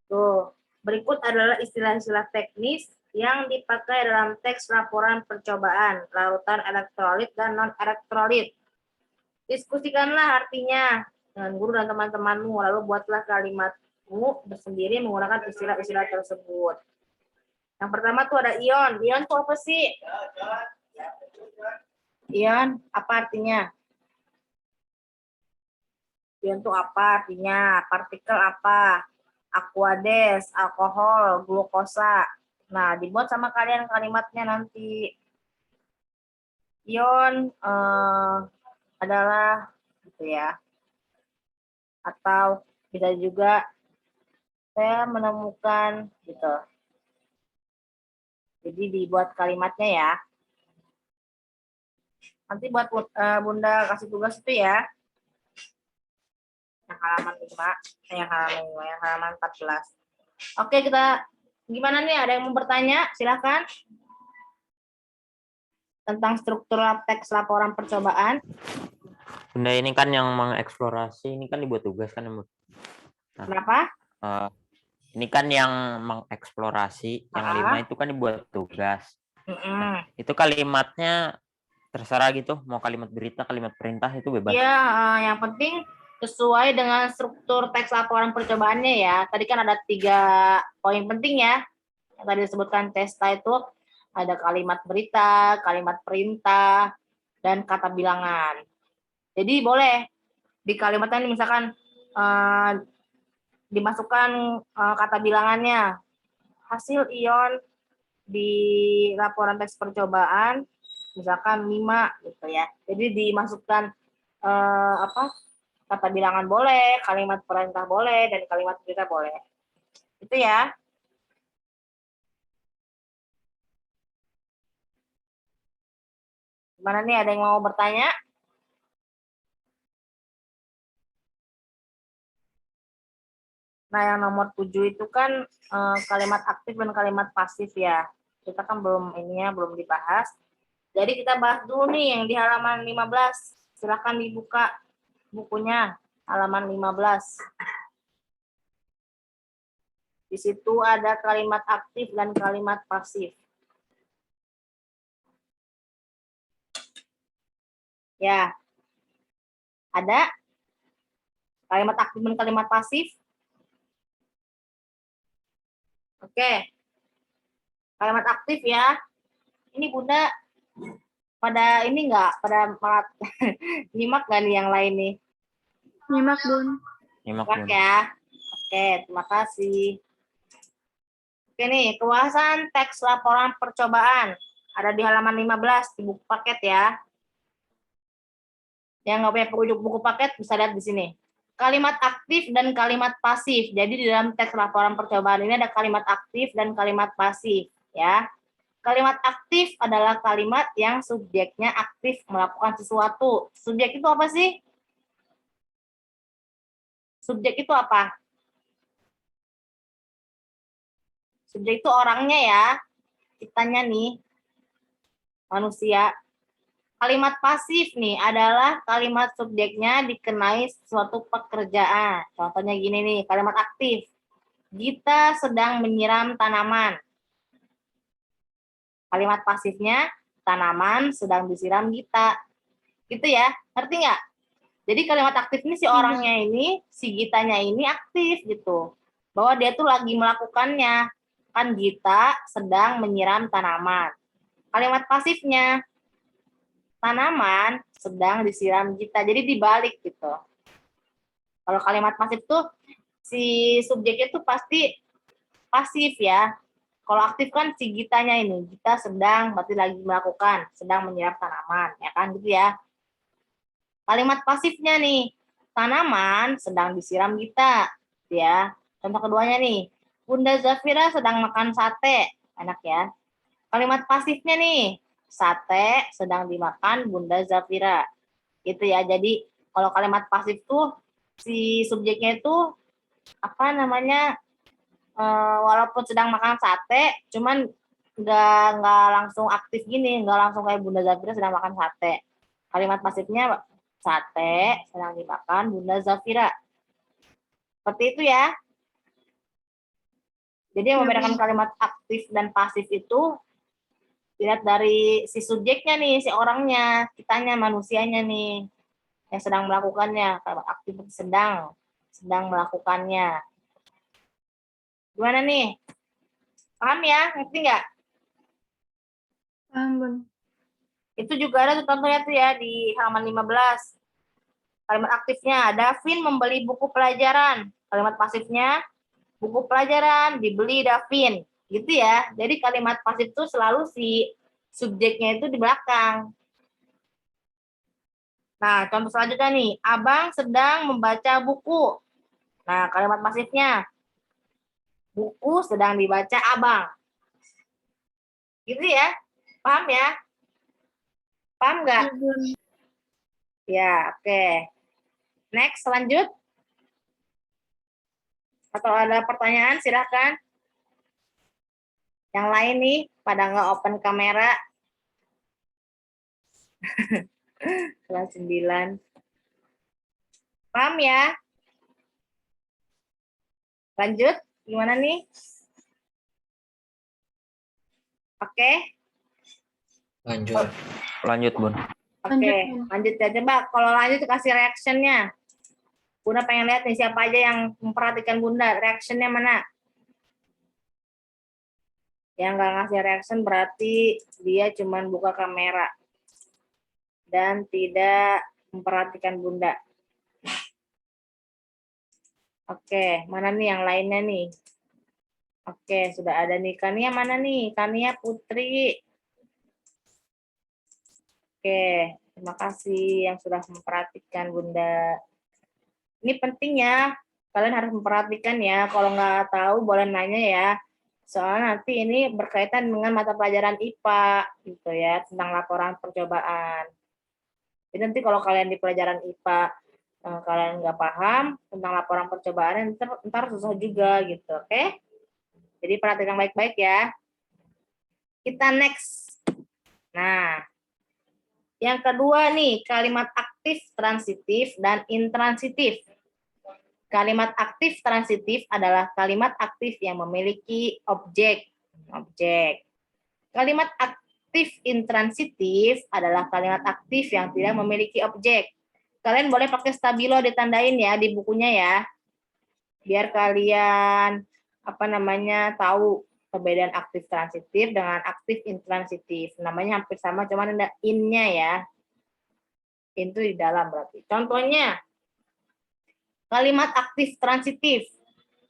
Tuh, berikut adalah istilah-istilah teknis yang dipakai dalam teks laporan percobaan, larutan elektrolit dan non-elektrolit. Diskusikanlah artinya dengan guru dan teman-temanmu, lalu buatlah kalimatmu bersendiri menggunakan istilah-istilah tersebut. Yang pertama tuh ada ion. Ion itu apa sih? Ion, apa artinya? Ion itu apa artinya? Partikel apa? Aquades, alkohol, glukosa. Nah, dibuat sama kalian kalimatnya nanti. Ion adalah gitu ya. Atau bisa juga saya menemukan gitu. Jadi dibuat kalimatnya ya. Nanti buat Bunda kasih tugas itu ya. Yang halaman 5, yang halaman 14. Oke, kita gimana nih? Ada yang mau bertanya? Silakan. Tentang struktur teks laporan percobaan. Bunda, ini kan yang mengeksplorasi, ini kan dibuat tugas kan, Bun? Nah, Kenapa? ini kan yang mengeksplorasi, yang 5 itu kan dibuat tugas. Mm-mm. Itu kalimatnya terserah gitu, mau kalimat berita, kalimat perintah itu bebas. Ya, yang penting sesuai dengan struktur teks laporan percobaannya ya. Tadi kan ada 3 poin penting ya. Yang tadi disebutkan Testa itu ada kalimat berita, kalimat perintah, dan kata bilangan. Jadi boleh di kalimatnya ini misalkan dimasukkan kata bilangannya. Hasil ion di laporan teks percobaan misalkan 5 gitu ya. Jadi dimasukkan kata bilangan boleh, kalimat perintah boleh, dan kalimat berita boleh. Itu ya. Gimana nih, ada yang mau bertanya? Nah, yang nomor 7 itu kan kalimat aktif dan kalimat pasif ya. Kita kan belum dibahas. Jadi kita bahas dulu nih yang di halaman 15. Silakan dibuka bukunya, halaman 15. Di situ ada kalimat aktif dan kalimat pasif. Ya, ada kalimat aktif dan kalimat pasif. Oke, kalimat aktif ya. Ini Bunda pada ini enggak, pada malah nyimak nggak nih yang lain nih? Nyimak, Bun. Nyimak, Nyimak Bun. ya. Oke, terima kasih. Oke nih, keluasan teks laporan percobaan. Ada di halaman 15 di buku paket ya. Yang nggak punya buku paket bisa lihat di sini. Kalimat aktif dan kalimat pasif. Jadi di dalam teks laporan percobaan ini ada kalimat aktif dan kalimat pasif ya. Kalimat aktif adalah kalimat yang subjeknya aktif melakukan sesuatu. Subjek itu apa sih? Subjek itu apa? Subjek itu orangnya ya. Kitanya nih, manusia. Kalimat pasif nih adalah kalimat subjeknya dikenai suatu pekerjaan. Contohnya gini nih, kalimat aktif. Gita sedang menyiram tanaman. Kalimat pasifnya, tanaman sedang disiram Gita. Gitu ya, ngerti nggak? Jadi kalimat aktif ini si orangnya ini, si Gitanya ini aktif gitu. Bahwa dia tuh lagi melakukannya. Kan Gita sedang menyiram tanaman. Kalimat pasifnya, tanaman sedang disiram Gita. Jadi dibalik gitu. Kalau kalimat pasif tuh si subjeknya tuh pasti pasif ya. Kalau aktif kan si Gitanya ini, Gita sedang berarti lagi melakukan, sedang menyiram tanaman, ya kan gitu ya. Kalimat pasifnya nih, tanaman sedang disiram Gita, ya. Contoh keduanya nih, Bunda Zafira sedang makan sate, enak ya. Kalimat pasifnya nih, sate sedang dimakan Bunda Zafira, gitu ya. Jadi kalau kalimat pasif tuh si subjeknya itu apa namanya? Walaupun sedang makan sate, cuman nggak langsung aktif gini, nggak langsung kayak Bunda Zafira sedang makan sate. Kalimat pasifnya sate sedang dimakan Bunda Zafira. Seperti itu ya. Jadi yang membedakan kalimat aktif dan pasif itu dilihat dari si subjeknya nih, si orangnya, kitanya, manusianya nih yang sedang melakukannya. Kalimat aktif itu sedang melakukannya. Gimana nih? Paham ya? Ngerti nggak? Paham, Bun. Itu juga ada tuh contohnya tuh ya di halaman 15. Kalimat aktifnya, Davin membeli buku pelajaran. Kalimat pasifnya, buku pelajaran dibeli Davin. Gitu ya. Jadi kalimat pasif itu selalu si subjeknya itu di belakang. Nah, contoh selanjutnya nih, Abang sedang membaca buku. Nah, kalimat pasifnya, buku sedang dibaca Abang. Gitu ya. Paham ya? Paham nggak? Iya, Bun. Ya, oke. Next, lanjut. Atau ada pertanyaan, silakan. Yang lain nih, pada nggak open kamera. Kelas 9. Paham ya? Lanjut, gimana nih? Oke. Lanjut. Lanjut, Bun. Oke, Lanjut, Bun. lanjut ya. Coba kalau lanjut kasih reactionnya. Bunda pengen lihat nih siapa aja yang memperhatikan Bunda. Reactionnya mana? Yang nggak ngasih reaction berarti dia cuman buka kamera dan tidak memperhatikan Bunda. Oke, mana nih yang lainnya nih? Oke, sudah ada nih. Kania mana nih? Kania Putri. Oke, terima kasih yang sudah memperhatikan Bunda. Ini penting ya, kalian harus memperhatikan ya. Kalau nggak tahu boleh nanya ya. Soalnya nanti ini berkaitan dengan mata pelajaran IPA gitu ya, tentang laporan percobaan. Jadi nanti kalau kalian di pelajaran IPA kalian nggak paham tentang laporan percobaan, ntar susah juga gitu, oke? Jadi perhatikan baik-baik ya. Kita next. Nah, yang kedua nih, kalimat aktif, transitif, dan intransitif. Kalimat aktif transitif adalah kalimat aktif yang memiliki objek. Kalimat aktif intransitif adalah kalimat aktif yang tidak memiliki objek. Kalian boleh pakai stabilo ditandain ya di bukunya ya. Biar kalian tahu perbedaan aktif transitif dengan aktif intransitif. Namanya hampir sama, cuman ada in-nya ya. In itu di dalam berarti. Contohnya, kalimat aktif transitif.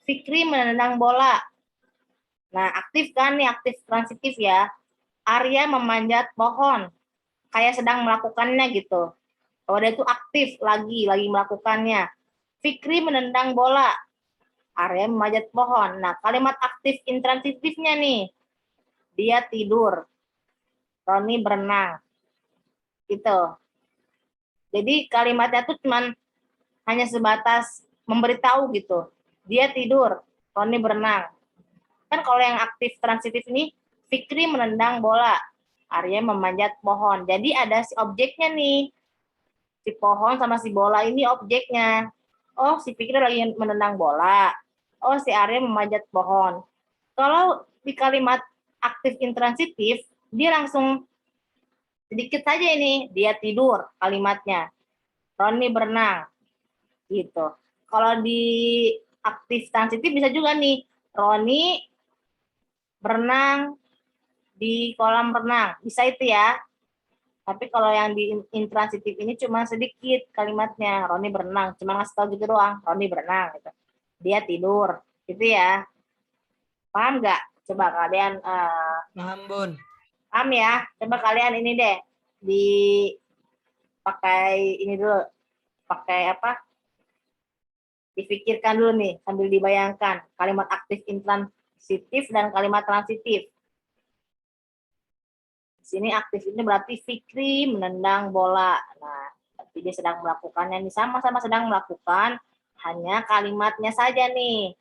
Fikri menendang bola. Nah, aktif kan nih, aktif transitif ya. Arya memanjat pohon. Kayak sedang melakukannya gitu. Kalau dia itu aktif lagi melakukannya. Fikri menendang bola. Arya memanjat pohon. Nah, kalimat aktif intransitifnya nih. Dia tidur. Roni berenang. Gitu. Jadi kalimatnya tuh cuman hanya sebatas memberitahu gitu. Dia tidur. Roni berenang. Kan kalau yang aktif transitif ini, Fikri menendang bola. Arya memanjat pohon. Jadi ada si objeknya nih. Si pohon sama si bola ini objeknya. Oh, si Fikri lagi menendang bola. Oh, si Arya memanjat pohon. Kalau di kalimat aktif intransitif, dia langsung sedikit saja ini, dia tidur kalimatnya. Roni berenang. Gitu. Kalau di aktif transitif bisa juga nih, Roni berenang di kolam renang. Bisa itu ya. Tapi kalau yang di intransitif ini cuma sedikit kalimatnya. Roni berenang. Cuma ngasih tahu gitu doang. Roni berenang. Gitu. Dia tidur. Gitu ya. Paham nggak? Coba kalian Paham, Bun. paham ya? Coba kalian ini deh. Pakai ini dulu. Pakai apa? Dipikirkan dulu nih. Sambil dibayangkan. Kalimat aktif intransitif dan kalimat transitif. Di sini aktif ini berarti Fikri menendang bola. Nah, berarti dia sedang melakukannya nih, sama-sama sedang melakukan, hanya kalimatnya saja nih.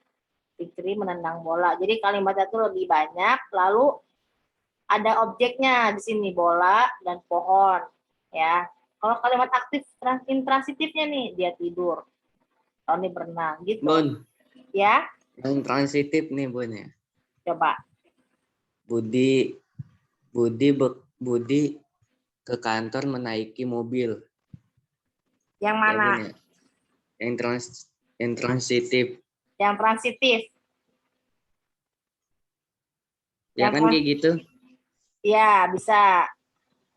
Fikri menendang bola. Jadi kalimatnya itu lebih banyak, lalu ada objeknya di sini bola dan pohon, ya. Kalau kalimat aktif intransitifnya nih, dia tidur. Tony berenang gitu. Bun, Ya, yang transitif nih Bun ya. coba. Budi ke kantor menaiki mobil. Yang Ya, mana? Bun, ya. Yang transitif. Yang transitif. Ya Yang kan kayak gitu? Ya, bisa.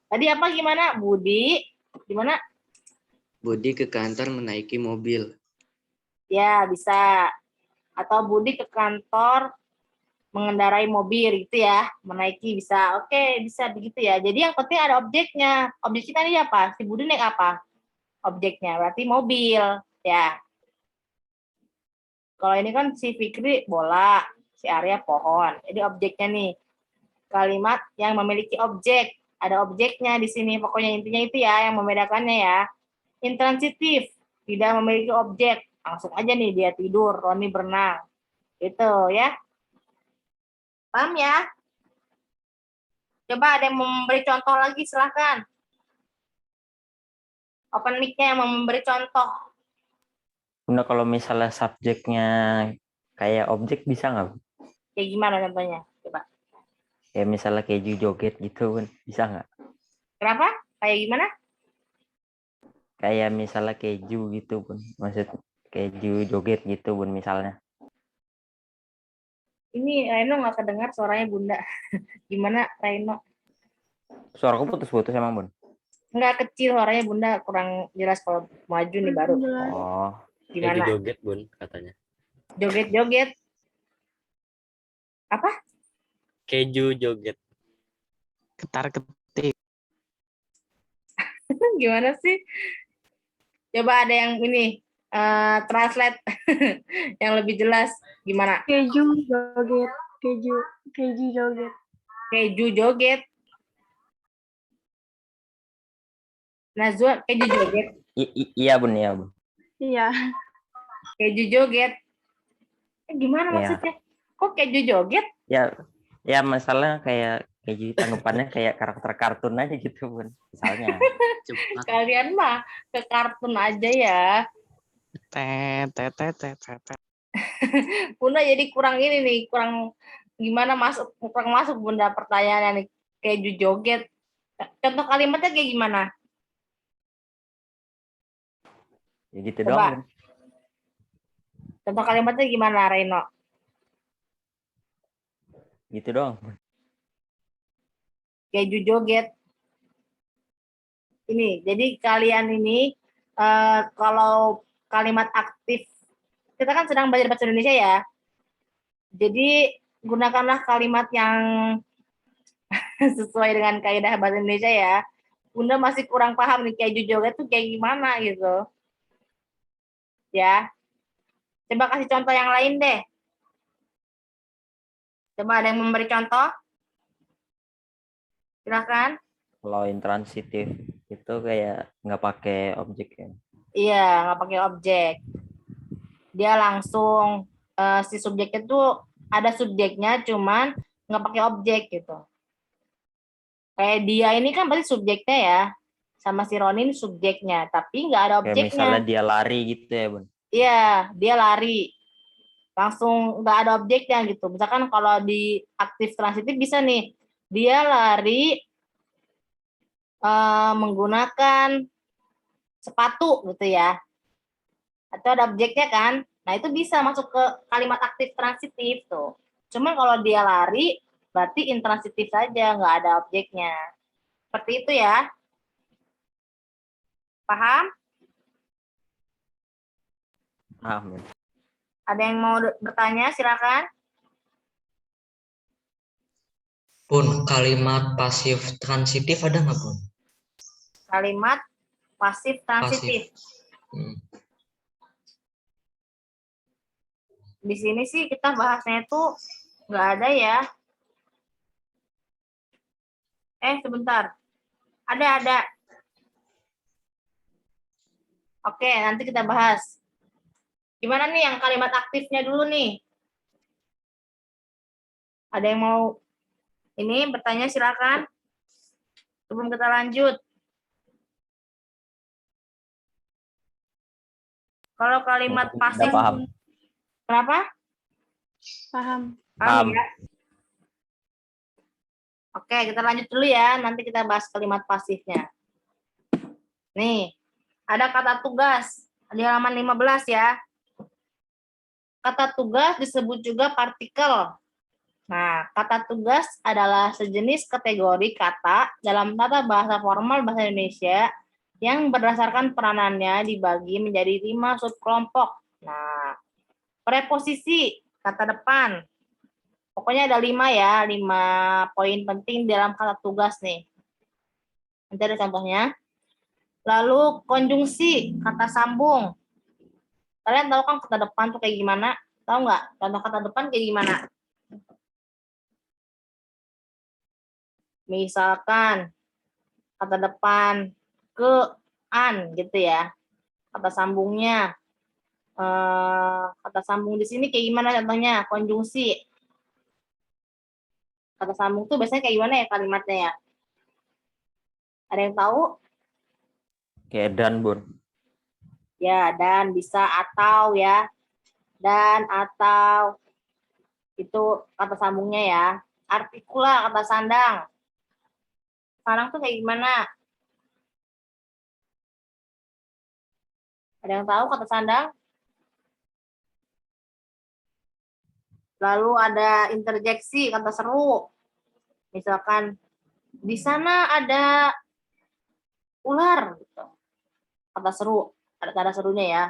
Tadi apa gimana? Budi, gimana? Budi ke kantor menaiki mobil. Ya, bisa. Atau Budi ke kantor mengendarai mobil gitu ya. Menaiki bisa. Oke, bisa begitu ya. Jadi yang penting ada objeknya. Objek kita ini apa? Si Budi naik apa? Objeknya. Berarti mobil. Ya. Kalau ini kan si Fikri bola. Si Arya pohon. Jadi objeknya nih. Kalimat yang memiliki objek. Ada objeknya di sini. Pokoknya intinya itu ya yang membedakannya ya. Intransitif. Tidak memiliki objek. Langsung aja nih dia tidur. Roni berenang. Gitu ya. Paham ya? Coba ada yang memberi contoh lagi, silahkan. Open mic-nya yang memberi contoh. Bunda, kalau misalnya subjeknya kayak objek bisa nggak? Kayak gimana contohnya? Coba. Kayak misalnya keju joget gitu Bun. Bisa nggak? Kenapa? Kayak gimana? Kayak misalnya keju gitu Bun. Maksud keju joget gitu Bun misalnya. Ini Raino nggak kedengar suaranya Bunda. Gimana Raino? Suaraku putus-putus emang Bun. Nggak kecil suaranya Bunda, kurang jelas kalau maju nih baru. Jelas. Oh, Gimana? joget Bun katanya. Joget-joget. Apa? Keju joget. Ketar-ketir. Gimana sih? Coba ada yang ini translate yang lebih jelas. Gimana? Keju joget. Keju joget. Keju joget. Najwa, keju joget. Iya Bun, iya Bun. Iya. Keju joget. Gimana Iya. maksudnya? Kok keju joget? Ya masalah kayak keju tanggapannya kayak karakter kartun aja gitu Bun. Misalnya. Cepat. Kalian mah ke kartun aja ya. Tet. Bunda jadi kurang ini nih, kurang gimana kurang masuk Bunda pertanyaannya nih. Keju joget. Contoh kalimatnya kayak gimana? Ya gitu Coba. doang Bun. Contoh kalimatnya gimana, Reno? Gitu doang. Keju joget. Ini, jadi kalian ini kalau kalimat aktif, kita kan sedang belajar bahasa Indonesia ya. Jadi gunakanlah kalimat yang sesuai dengan kaidah bahasa Indonesia ya. Bunda masih kurang paham nih keju joget tuh kayak gimana gitu. Ya. Coba kasih contoh yang lain deh. Coba ada yang memberi contoh? Silakan. Kalau intransitif itu kayak nggak pakai objek ya. Iya, nggak pakai objek. Dia langsung si subjeknya tuh ada subjeknya, cuman nggak pakai objek gitu. Kayak dia ini kan berarti subjeknya ya, sama si Ronin subjeknya, tapi nggak ada Kayak misalnya objeknya. dia lari gitu ya Bun. Iya, dia lari. Langsung nggak ada objeknya gitu. Misalkan kalau di aktif transitif bisa nih, dia lari menggunakan sepatu gitu ya. Atau ada objeknya kan. Nah, itu bisa masuk ke kalimat aktif transitif tuh. Cuma kalau dia lari, berarti intransitif saja, nggak ada objeknya. Seperti itu ya. Paham? Paham ya. Ada yang mau bertanya, silakan. Bun, kalimat pasif transitif ada nggak, Bun? Kalimat pasif transitif. Hmm. Di sini sih kita bahasnya itu nggak ada ya. Sebentar. Ada. Oke, nanti kita bahas. Gimana nih yang kalimat aktifnya dulu nih? Ada yang mau ini bertanya silakan. Sebelum kita lanjut. Kalau kalimat Udah pasif, paham. kenapa? Paham. Paham. Ya? Oke, kita lanjut dulu ya. Nanti kita bahas kalimat pasifnya. Nih, ada kata tugas di halaman 15 ya. Kata tugas disebut juga partikel. Nah, kata tugas adalah sejenis kategori kata dalam tata bahasa formal bahasa Indonesia yang berdasarkan peranannya dibagi menjadi 5 subkelompok. Nah, preposisi, kata depan. Pokoknya ada 5 ya, 5 poin penting dalam kata tugas nih. Nanti ada contohnya. Lalu konjungsi, kata sambung. Kalian tahu kan kata depan tuh kayak gimana? Tahu nggak? Contoh kata depan kayak gimana? Misalkan kata depan ke an gitu ya. Kata sambungnya. Kata sambung di sini kayak gimana contohnya? Konjungsi. Kata sambung tuh biasanya kayak gimana ya kalimatnya ya? Ada yang tahu? Kayak dan Bun. Ya, dan bisa atau ya. Dan atau itu kata sambungnya ya. artikula kata sandang. Sandang tuh kayak gimana? Ada yang tahu kata sandang? Lalu ada interjeksi kata seru. Misalkan di sana ada ular gitu. Kata seru, ada tanda serunya ya.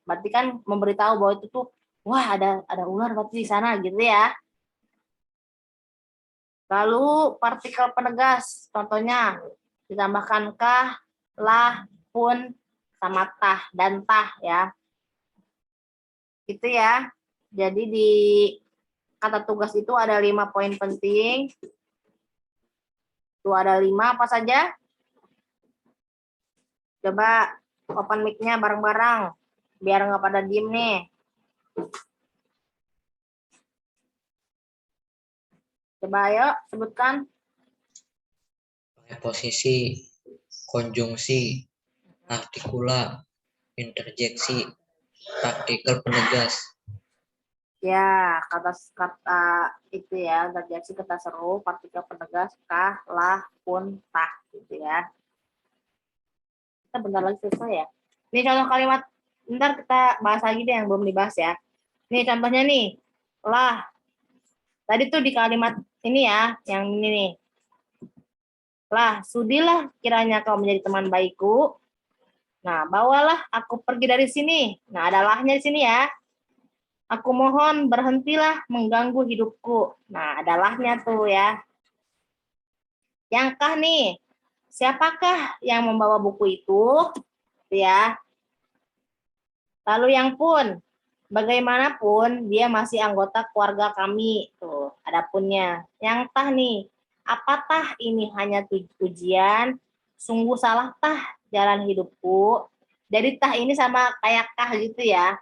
Berarti kan memberitahu bahwa itu tuh wah ada ular berarti di sana gitu ya. Lalu partikel penegas, contohnya ditambahkan kah, lah, pun, sama tah dan tah ya. Gitu ya. Jadi di kata tugas itu ada 5 poin penting. Itu ada 5 apa saja? Coba open mic-nya bareng-bareng biar nggak pada diem nih. Coba ayo sebutkan. Preposisi, konjungsi, artikula, interjeksi, partikel penegas. Ya, kata itu ya, interjeksi kata seru, partikel penegas, kah, lah, pun, tah gitu ya. Kita bentar lagi selesai ya. Ini contoh kalimat, bentar kita bahas lagi deh yang belum dibahas ya. Nih contohnya nih, lah. Tadi tuh di kalimat ini ya, yang ini nih. Lah, sudilah kiranya kau menjadi teman baikku. Nah, bawalah aku pergi dari sini. Nah, ada lahnya di sini ya. Aku mohon berhentilah mengganggu hidupku. Nah, ada lahnya tuh ya. Yang kah nih? Siapakah yang membawa buku itu? Ya. Lalu yang pun, bagaimanapun dia masih anggota keluarga kami. Tuh, ada punnya. Yang tah nih, apatah ini hanya ujian? Sungguh salah tah jalan hidupku. Jadi tah ini sama kayak kah gitu ya.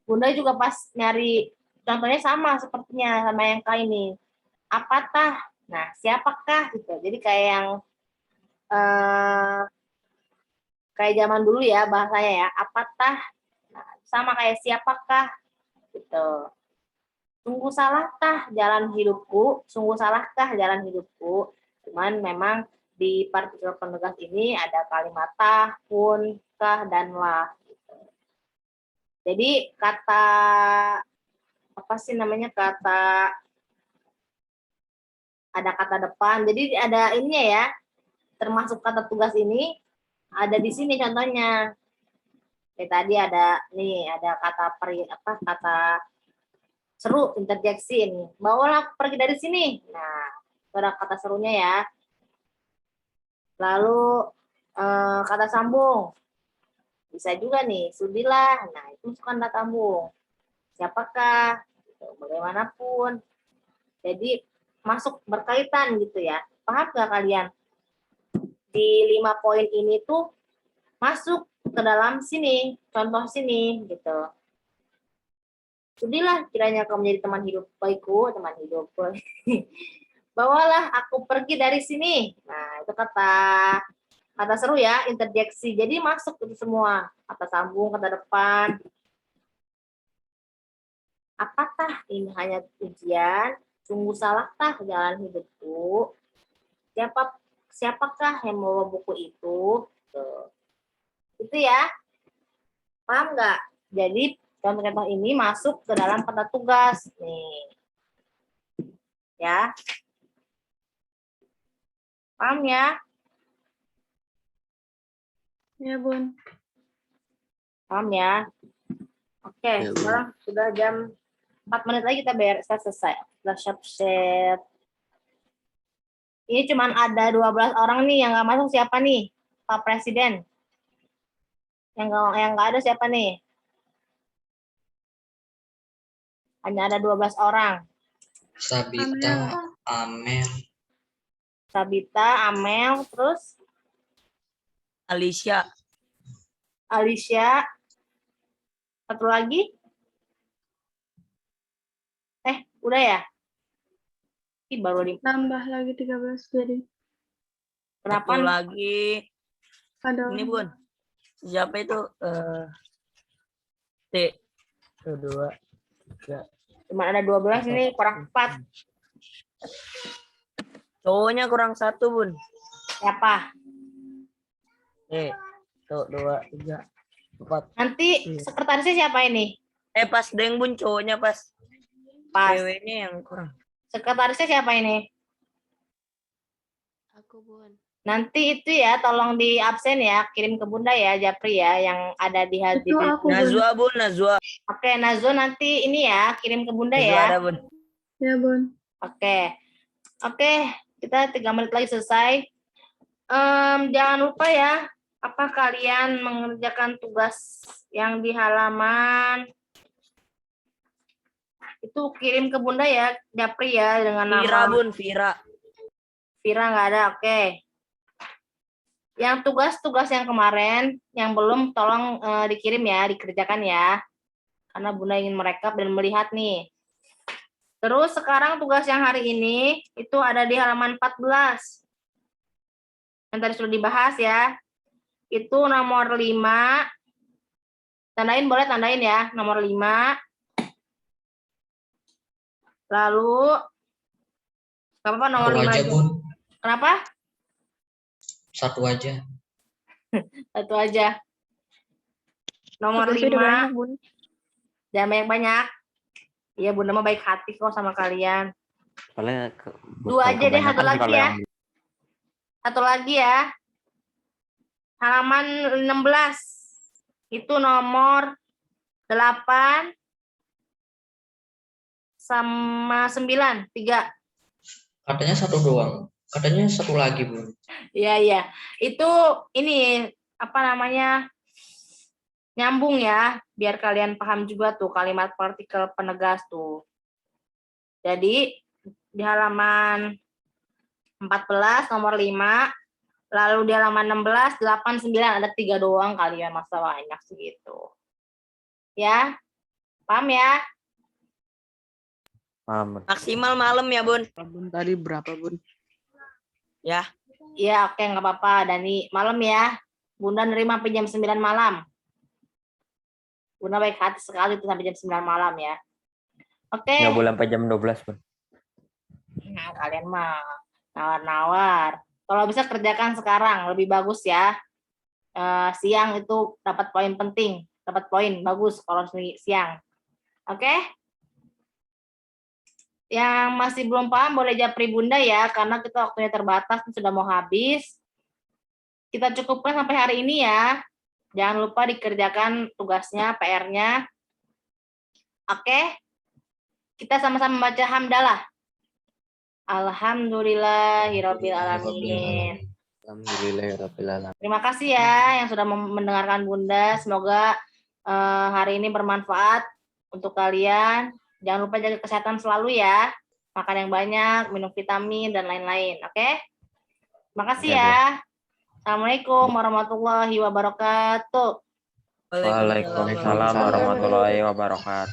Bunda juga pas nyari contohnya sama sepertinya sama yang kah ini. Apatah? Nah, siapakah gitu. Jadi kayak yang kayak zaman dulu ya bahasanya ya. Apatah? Nah, sama kayak siapakah gitu. Sungguh salahkah jalan hidupku? Sungguh salahkah jalan hidupku? Cuman memang di partikel penegas ini ada kalimat tah, pun, kah, dan lah. Gitu. Jadi kata apa sih namanya kata ada kata depan. Jadi ada ininya ya. Termasuk kata tugas ini ada di sini contohnya. Kayak tadi ada nih ada kata kata seru interjeksi ini. Bawalah pergi dari sini. Nah, ada kata serunya ya. Lalu kata sambung. Bisa juga nih, sudilah. Nah, itu bukan kata sambung. Siapakah? Gitu, bagaimanapun. Jadi masuk berkaitan gitu ya. Paham gak kalian? Di 5 poin ini tuh masuk ke dalam sini, contoh sini gitu. Sudilah kiranya kau menjadi teman hidup baikku, teman hidupku. Bawalah aku pergi dari sini. Nah, itu kata seru ya, interjeksi. Jadi masuk itu semua. Kata sambung, kata depan. Apakah ini hanya ujian? Sungguh salahkah jalan hidupku? Siapakah yang membawa buku itu? Tuh. Itu ya. Paham nggak? Jadi contoh-contoh ini masuk ke dalam kata tugas. Nih. Ya. Paham ya? Ya, Bun. Paham ya? Oke, Ya, Bu. sekarang sudah jam 4 menit lagi kita selesai. Sudah siap-siap. Ini cuma ada 12 orang nih yang nggak masuk siapa nih? Pak Presiden. Yang nggak ada siapa nih? Hanya ada 12 orang. Sabita, Amel, Sabita, Amel, terus Alicia. Alicia. Satu lagi? Udah ya? Ih, baru di Tambah lagi 13 jadi. kenapa? Satu lagi. Ada Ini orang. Bun. Siapa itu? T. 2, 3. Cuma ada 12 ini, kurang 4. Cowoknya kurang 1, Bun. Siapa? Tuh 2, 3, 4. Nanti Iya. sekretarisnya siapa ini? Pas deng, Bun, cowoknya pas. Pas. Ceweknya yang kurang. Sekretarisnya siapa ini? Aku, Bun. Nanti itu ya, tolong di absen ya, kirim ke Bunda ya, Japri ya, yang ada di Itu hadir. aku, Bun. Nazwa, Bun, Nazwa. Oke, Nazwa nanti ini ya, kirim ke Bunda Nazwa ya. ada, Bun. Ya, Bun. Oke, kita 3 menit lagi selesai. Jangan lupa ya, apa kalian mengerjakan tugas yang di halaman itu kirim ke Bunda ya, Japri ya, dengan Vira, nama Bun, Vira. Vira nggak ada, oke. Yang tugas-tugas yang kemarin, yang belum tolong dikirim ya, dikerjakan ya. Karena Bunda ingin merekap dan melihat nih. Terus sekarang tugas yang hari ini, itu ada di halaman 14. Yang tadi sudah dibahas ya. Itu nomor 5. Tandain, boleh tandain ya, nomor 5. Lalu, nggak apa-apa nomor 5 Satu aja, aja. Bun. Kenapa? 1 aja. 1 aja. Nomor Tugasnya udah 5. banyak, Bun. Jangan banyak-banyak. Iya, Bunda mah baik hati kok sama kalian. Soalnya 2 aja deh, satu kebanyakan sih lagi kalau ya. yang Satu lagi ya. Halaman 16. Itu nomor 8 sama 9. 3. Katanya 1 doang. Katanya 1 lagi, Bun. Iya. Itu ini apa namanya? Nyambung ya, biar kalian paham juga tuh kalimat partikel penegas tuh. Jadi di halaman 14 nomor 5, lalu di halaman 16 8 9 ada 3 doang, kalian masa banyak segitu. Ya. Paham ya? paham. Maksimal malam ya, Bun. Bun tadi berapa, Bun? Ya. Iya, oke, nggak apa-apa. Dani, malam ya. Bunda nerima sampai jam 9 malam. Bunda baik hati sekali tuh sampai jam 9 malam ya. Oke. Nggak boleh sampai jam 12, Bun. Nah, kalian mah nawar-nawar. Kalau bisa kerjakan sekarang, lebih bagus ya. Siang itu dapat poin penting. Dapat poin, bagus kalau siang. Oke? Yang masih belum paham boleh japri Bunda ya, karena kita waktunya terbatas, sudah mau habis. Kita cukupkan sampai hari ini ya. Jangan lupa dikerjakan tugasnya, PR-nya. Oke? Kita sama-sama membaca hamdalah. Alhamdulillahirabbil alamin. Alhamdulillahirrahmanirrahim. Terima kasih ya yang sudah mendengarkan Bunda. Semoga hari ini bermanfaat untuk kalian. Jangan lupa jaga kesehatan selalu ya. Makan yang banyak, minum vitamin, dan lain-lain. Oke? Terima kasih ya. Assalamualaikum warahmatullahi wabarakatuh. Waalaikumsalam warahmatullahi wabarakatuh.